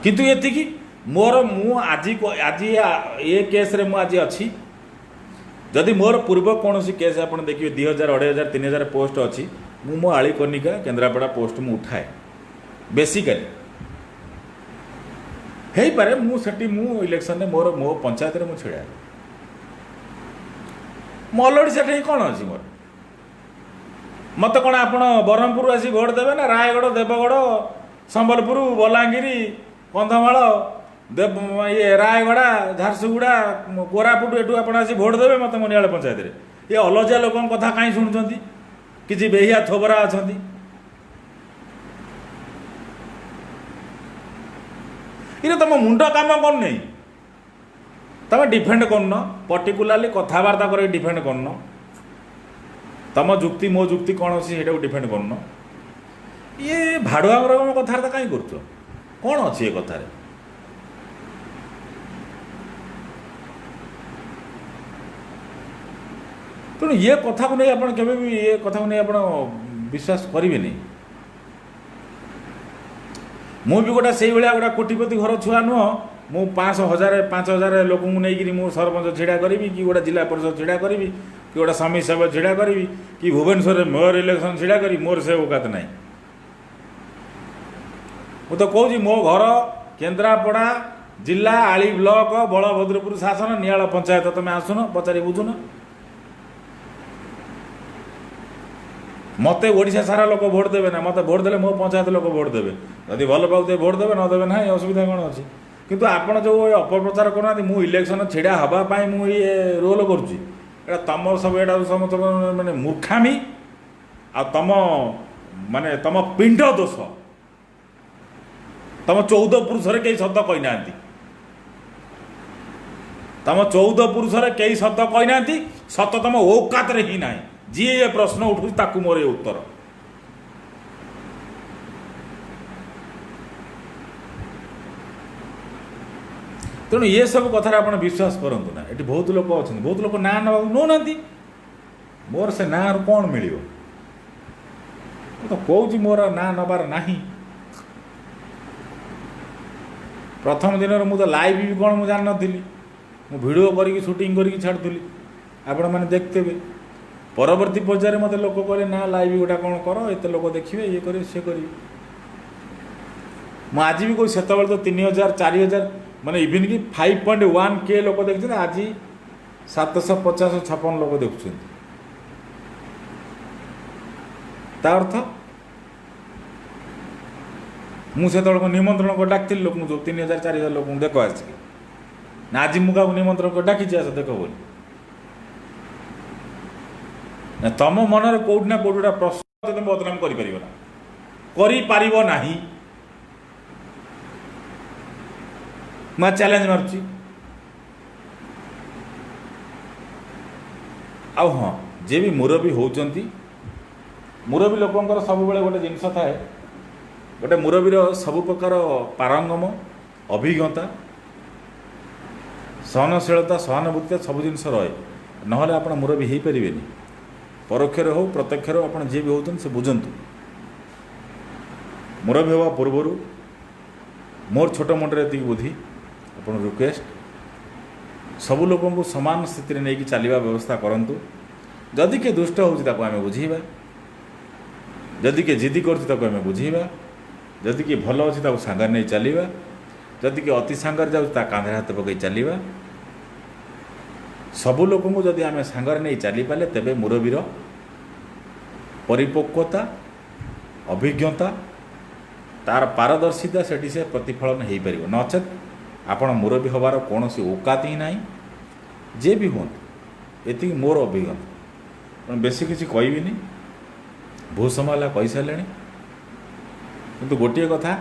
A: କିନ୍ତୁ ଏତିକି ମୁଁ ଆଜି ଏ କେସ୍ରେ ମୁଁ ଆଜି ଅଛି। ଯଦି ମୋର ପୂର୍ବ କୌଣସି କେସ୍ ଆପଣ ଦେଖିବେ 2000, 2500, 3000 ପୋଷ୍ଟ ଅଛି, ମୁଁ ମୋ ଆଳି କନିକା କେନ୍ଦ୍ରାପଡ଼ା ପୋଷ୍ଟ ମୁଁ ଉଠାଏ ବେସିକାଲି। ହେଇପାରେ ମୁଁ ସେଠି ଇଲେକ୍ସନରେ ମୋ ପଞ୍ଚାୟତରେ ମୁଁ ଛିଡ଼ା ହେବି। ମୋ ଅଲ୍ ଓଡ଼ିଶାଠି କ'ଣ ଅଛି ମୋର? ମୋତେ କ'ଣ ଆପଣ ବ୍ରହ୍ମପୁର ଆସି ଭୋଟ୍ ଦେବେ ନା ରାୟଗଡ଼, ଦେବଗଡ଼, ସମ୍ବଲପୁର, ବଲାଙ୍ଗୀର, କନ୍ଧମାଳ, ରାୟଗଡ଼ା, ଝାରସୁଗୁଡ଼ା, କୋରାପୁଟ ଏଠୁ ଆପଣ ଆସି ଭୋଟ୍ ଦେବେ ମୋତେ ମୋ ନିଆଳ ପଞ୍ଚାୟତରେ? ଏ ଅଲଜିଆ ଲୋକଙ୍କ କଥା କାହିଁ ଶୁଣୁଛନ୍ତି? କିଛି ବେହିଆ ଥୋବରା ଅଛନ୍ତି। ଇରେ ତୁମ ମୁଣ୍ଡ କାମ କରୁନି। ତୁମେ ଡିଫେଣ୍ଡ କରୁନ, ପର୍ଟିକୁଲାରଲି କଥାବାର୍ତ୍ତା କରିକି ଡିଫେଣ୍ଡ କରୁନ। ତୁମ ଯୁକ୍ତି ମୋ ଯୁକ୍ତି କ'ଣ ଅଛି ସେଇଟାକୁ ଡିଫେଣ୍ଡ କରୁନ। ଇଏ ଭାଡ଼ୁଆ ରକମ କଥାବାର୍ତ୍ତା କାହିଁ କରୁଛ? କ'ଣ ଅଛି ଏ କଥାରେ? ତେଣୁ ଇଏ କଥାକୁ ନେଇ ଆପଣ କେବେ ବି ଏ କଥାକୁ ନେଇ ଆପଣ ବିଶ୍ୱାସ କରିବେନି। ମୁଁ ବି ଗୋଟେ ସେଇଭଳିଆ ଗୋଟେ କୋଟିପତି ଘର ଛୁଆ ନୁହଁ। ମୁଁ 500, 1000, 5000 ଲୋକଙ୍କୁ ନେଇକିରି ମୁଁ ସରପଞ୍ଚ ଛିଡ଼ା କରିବି, କି ଗୋଟେ ଜିଲ୍ଲା ପରିଷଦ ଛିଡ଼ା କରିବି, କି ଗୋଟେ ସମିତି ସଭ୍ୟ ଛିଡ଼ା କରିବି, କି ଭୁବନେଶ୍ୱରରେ ମେୟର ଇଲେକ୍ସନ୍ ଛିଡ଼ା କରିବି। ମୋର ସେ ଔକାତ ନାହିଁ। ମୁଁ ତ କହୁଛି ମୋ ଘର କେନ୍ଦ୍ରାପଡ଼ା ଜିଲ୍ଲା, ଆଳି ବ୍ଲକ, ବଳଭଦ୍ରପୁର ଶାସନ, ନିଆଳ ପଞ୍ଚାୟତ। ତୁମେ ଆସୁନ, ପଚାରି ବୁଝୁନ। ମୋତେ ଓଡ଼ିଶା ସାରା ଲୋକ ଭୋଟ୍ ଦେବେ ନା, ମୋତେ ଭୋଟ୍ ଦେଲେ ମୋ ପଞ୍ଚାୟତ ଲୋକ ଭୋଟ୍ ଦେବେ। ଯଦି ଭଲ ପାଉଥିବେ ଭୋଟ୍ ଦେବେ, ନ ଦେବେ ନାହିଁ, ଅସୁବିଧା କ'ଣ ଅଛି? କିନ୍ତୁ ଆପଣ ଯେଉଁ ଅପପ୍ରଚାର କରୁନାହାନ୍ତି, ମୁଁ ଇଲେକ୍ସନ ଛିଡ଼ା ହେବା ପାଇଁ ମୁଁ ଇଏ ରୋଲ୍ କରୁଛି, ଏଇଟା ତୁମର ସବୁ ଏଇଟା ସମସ୍ତଙ୍କ ମାନେ ମୂର୍ଖାମି ଆଉ ତମ ପିଣ୍ଡ ଦୋଷ। ତୁମ 14 ପୁରୁଷରେ କେହି ଶବ୍ଦ କହିନାହାନ୍ତି। ତୁମ 14 ପୁରୁଷରେ କେହି ଶବ୍ଦ କହିନାହାନ୍ତି। ସତ ତୁମ ଔକାତରେ ହିଁ ନାହିଁ। ଯିଏ ଏ ପ୍ରଶ୍ନ ଉଠୁଛି ତାକୁ ମୋର ଏ ଉତ୍ତର। ତେଣୁ ଏସବୁ କଥାରେ ଆପଣ ବିଶ୍ୱାସ କରନ୍ତୁ ନା। ଏଠି ବହୁତ ଲୋକ ଅଛନ୍ତି, ବହୁତ ଲୋକ ନାଁ ନେବାକୁ ନେଉନାହାନ୍ତି। ମୋର ସେ ନାଁରୁ କ'ଣ ମିଳିବ? ମୁଁ ତ କହୁଛି ମୋର ନାଁ ନେବାର ନାହିଁ। ପ୍ରଥମ ଦିନରେ ମୁଁ ତ ଲାଇଭ୍ ବି କ'ଣ ମୁଁ ଜାଣିନଥିଲି। ମୁଁ ଭିଡ଼ିଓ କରିକି ସୁଟିଂ କରିକି ଛାଡ଼ୁଥିଲି, ଆପଣମାନେ ଦେଖିଥିବେ। ପରବର୍ତ୍ତୀ ପର୍ଯ୍ୟାୟରେ ମୋତେ ଲୋକ କହିଲେ ନା ଲାଇଭ୍ ଗୋଟା କ'ଣ କର, ଏତେ ଲୋକ ଦେଖିବେ, ଇଏ କରିବେ, ସିଏ କରିବେ। ମୁଁ ଆଜି ବି କହୁଛି, ସେତେବେଳେ ତ 3000, 4000 ମାନେ ଇଭିନ୍ କି 5.1K ଲୋକ ଦେଖିଛନ୍ତି। ଆଜି 750-56 ଲୋକ ଦେଖୁଛନ୍ତି। ତା ଅର୍ଥ ମୁଁ ସେତେବେଳେ ନିମନ୍ତ୍ରଣ କରି ଡାକିଥିଲି ଲୋକଙ୍କୁ, ଯେଉଁ 3000, 4000 ଲୋକଙ୍କୁ ଦେଖ ଆସିକି। ନା ଆଜି ମୁଁ କାହାକୁ ନିମନ୍ତ୍ରଣ କରି ଡାକିଛି ଆସ ଦେଖ ବୋଲି? ନା, ତମ ମନରେ କେଉଁଠି ନା କେଉଁଠି ଗୋଟେ ପ୍ରଶ୍ନ ତମେ ବଦନାମ କରିପାରିବ ନା, କରିପାରିବ ନାହିଁ। ମୁଁ ଚ୍ୟାଲେଞ୍ଜ ମାରୁଛି। ଆଉ ହଁ, ଯିଏ ବି ମୁରବୀ ହେଉଛନ୍ତି, ମୁରବୀ ଲୋକଙ୍କର ସବୁବେଳେ ଗୋଟେ ଜିନିଷ ଥାଏ, ଗୋଟେ ମୁରବୀର ସବୁ ପ୍ରକାର ପାରଙ୍ଗମ, ଅଭିଜ୍ଞତା, सहनशीलता सहानुभूति सब जिन रहे ना आप मुरबी हो पारे परोक्ष हो प्रत्यक्ष हो आप जी भी होते से बुझंतु मुरबी हवा पूर्वर मोर छोट मुंडे ये बुद्धि आप रिक्वेस्ट सबू लोक सामान स्थित नहीं कि चलवा व्यवस्था करूँ जदि किए दुष्ट होमें बुझेबा जदि किए जिद्दी करें बुझेबा जदि किए भल अच्छी सांगर नहीं चलवा जदि किए अति सांगर जाऊँ कांधे हाथ पकई चलवा सबू लोक जदि आम सांगर नहीं चली पाले तेबे मुरबीर परिपक्वता अभिज्ञता तार पारदर्शिता सेठी से प्रतिफलन हो पार नचेत आपण मुरबी हबार कौन औकात ही ना जे भी हूँ ये मोर अभिज्ञता बेसी किसी कहबी बहुत समय कही सारे किंतु गोटे कथा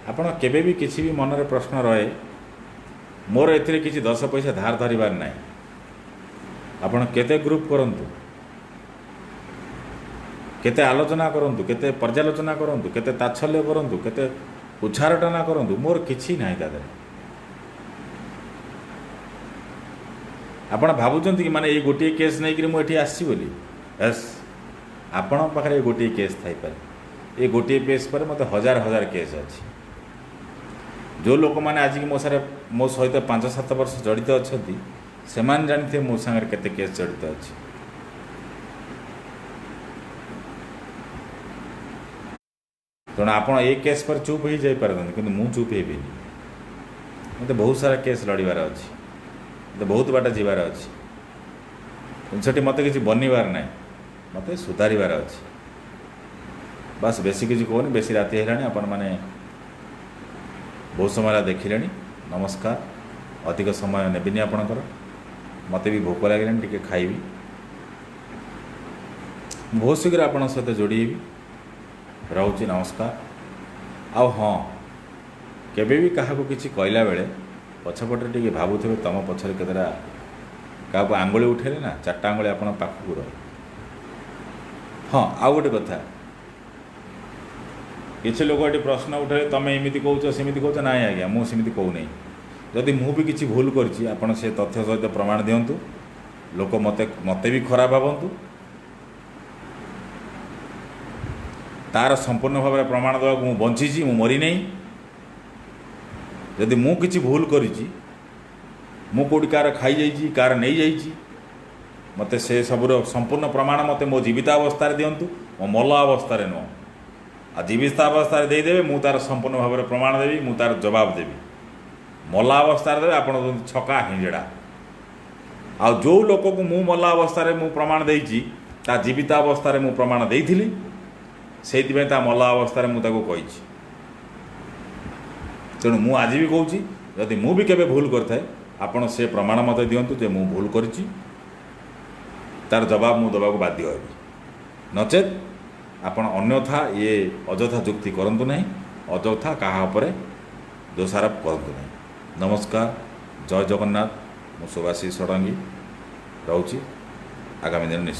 A: आपण केबे भी किसी भी मन में प्रश्न रहे मोर एथिरे किसी 10 पैसा धार धरबार ना आपण केते ग्रुप करंतु केते आलोचना करंतु केते पर्यालोचना करंतु केते ताच्छल्य करंतु केते उछारटना करंतु मोर किछि नाही तादे आपण भाबुचंती कि माने ये गोटे केस नहीं कि मुझे आसी बोली यस आपण पाखे गोटे केस थाई पारे ये गोटे केस पर मत हजार हजार केस अच्छी जो लोक मैंने आज की मो सहित 5-7 वर्ष जड़ित अच्छा से जानते मो सांगे केते केस जड़ित अच्छी तेणु आप केस पर चुप हो जापारे कि मुझे चुप हेबी मत बहुत सारा केस लड़बार अच्छी मत बहुत बाट जीवार अच्छी से मत किसी बनवार ना मत सुधारिबार अच्छी बस बेसी किसी कहनी बेसी राति है आपण मैंने बहुत समय देखिले नमस्कार अधिक समय नेबिनी आपणकर मत भी भोक लगे टी खाइबी बहुत शीघ्र आपण सहित जोड़ी रोचे नमस्कार आउ हाँ केबे भी क्या किसी कहला बेले पछपटे टे भावुवे तुम पछरे केतरा क्या आंगुली उठेले ना 4टा आंगुली आप पाखक रहे हाँ आउ गोटे कथा किसी लोग ये प्रश्न उठे तुम एमती कौच सेमती कौच ना आज्ञा मुझे कहूनी जदि मु भी किसी भूल करी आपड़ से तथ्य सहित प्रमाण दिंतु लोक मत भी खराब भावतु तार संपूर्ण भाव में प्रमाण देवा मुझे बंची मु मरी नहीं जदि मु किसी भूल करी कौटी कार खाई कार नहीं जाइए मत से सबूर संपूर्ण प्रमाण मत मो जीवितावस्था दिंतु मो मल अवस्था नुह आ जीवितावस्था देदेवे मु तार संपूर्ण भाव में प्रमाण देवी मु तार जवाब देवी मला अवस्था देवे आप छका हिंजड़ा आ जो लोक को मु मला अवस्था मु प्रमाण देइछि ता जीवितावस्था मु प्रमाण देइथिली सेइथिबे ता मला अवस्था मु ताको कहिछि तेणु मु आज भी कहूँ जदि मु भी केबे भूल करथाए आपण से प्रमाण मत दिंतु जे मु भूल करिछि तार जवाब मु दबाक बाध्य हेबी नचेत आपण अन्यथा ये अजथा जुक्ति करंतु नहीं अजथा कहा उपरे दोषारोप करंतु नहीं नमस्कार जय जगन्नाथ मु सुभाषी षडंगी रोची आगामी दिन निश्चित।